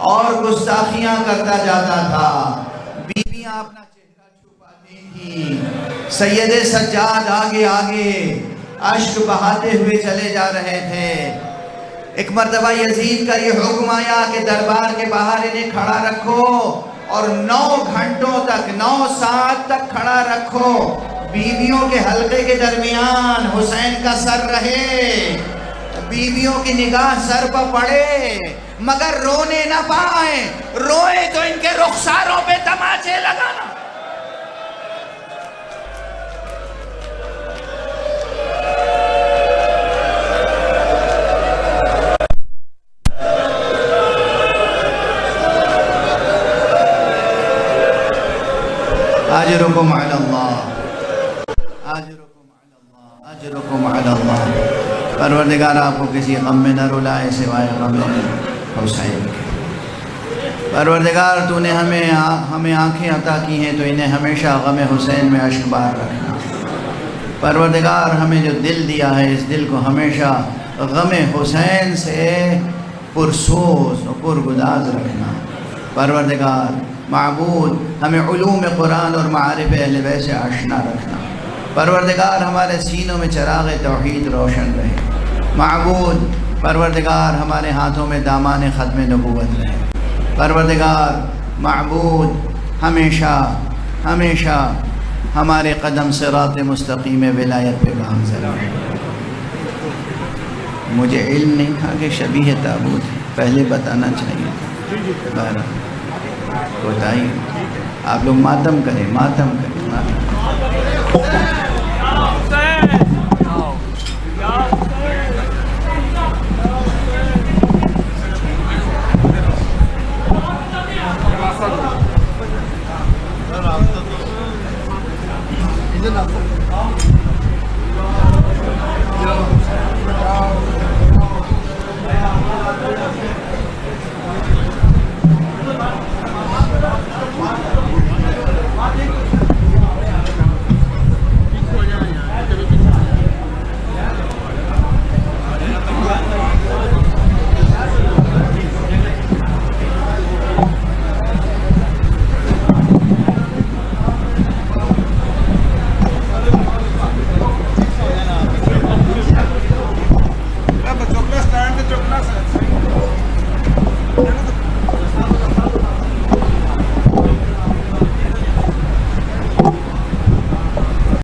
اور گستاخیاں کرتا جاتا تھا، بیویاں اپنا چہرہ چھپاتی تھیں، سید سجاد آگے آگے اشک بہاتے ہوئے چلے جا رہے تھے۔ ایک مرتبہ یزید کا یہ حکم آیا کہ دربار کے باہر انہیں کھڑا رکھو اور 9 گھنٹوں تک، 9 ساعت تک کھڑا رکھو، بیویوں کے حلقے کے درمیان حسین کا سر رہے، بیویوں کی نگاہ سر پر پڑے مگر رونے نہ پائیں، روئے تو ان کے رخساروں پہ تماچے لگانا۔ اجرکم علی اللہ، اجرکم علی اللہ، اجرکم علی اللہ۔ پروردگار آپ کو کسی غم میں نہ رلائے سوائے غم حسین کے۔ پروردگار تو نے ہمیں آنکھیں عطا کی ہیں تو انہیں ہمیشہ غم حسین میں اشک بار رکھنا۔ پروردگار ہمیں جو دل دیا ہے اس دل کو ہمیشہ غم حسین سے پرسوز اور پرگداز رکھنا۔ پروردگار معبود ہمیں علوم قرآن اور معارف اہل بیت سے آشنا رکھنا۔ پروردگار ہمارے سینوں میں چراغ توحید روشن رہے۔ معبود پروردگار ہمارے ہاتھوں میں دامان ختم نبوت رہے۔ پروردگار معبود ہمیشہ ہمیشہ ہمارے قدم صراط مستقیم ولایت پہ گامزن رہے۔ مجھے علم نہیں تھا کہ شبیہ تابوت ہے، پہلے بتانا چاہیے تھا. بہرحال بتائیے، آپ لوگ ماتم کریں، ماتم کریں، ماتم. Gracias.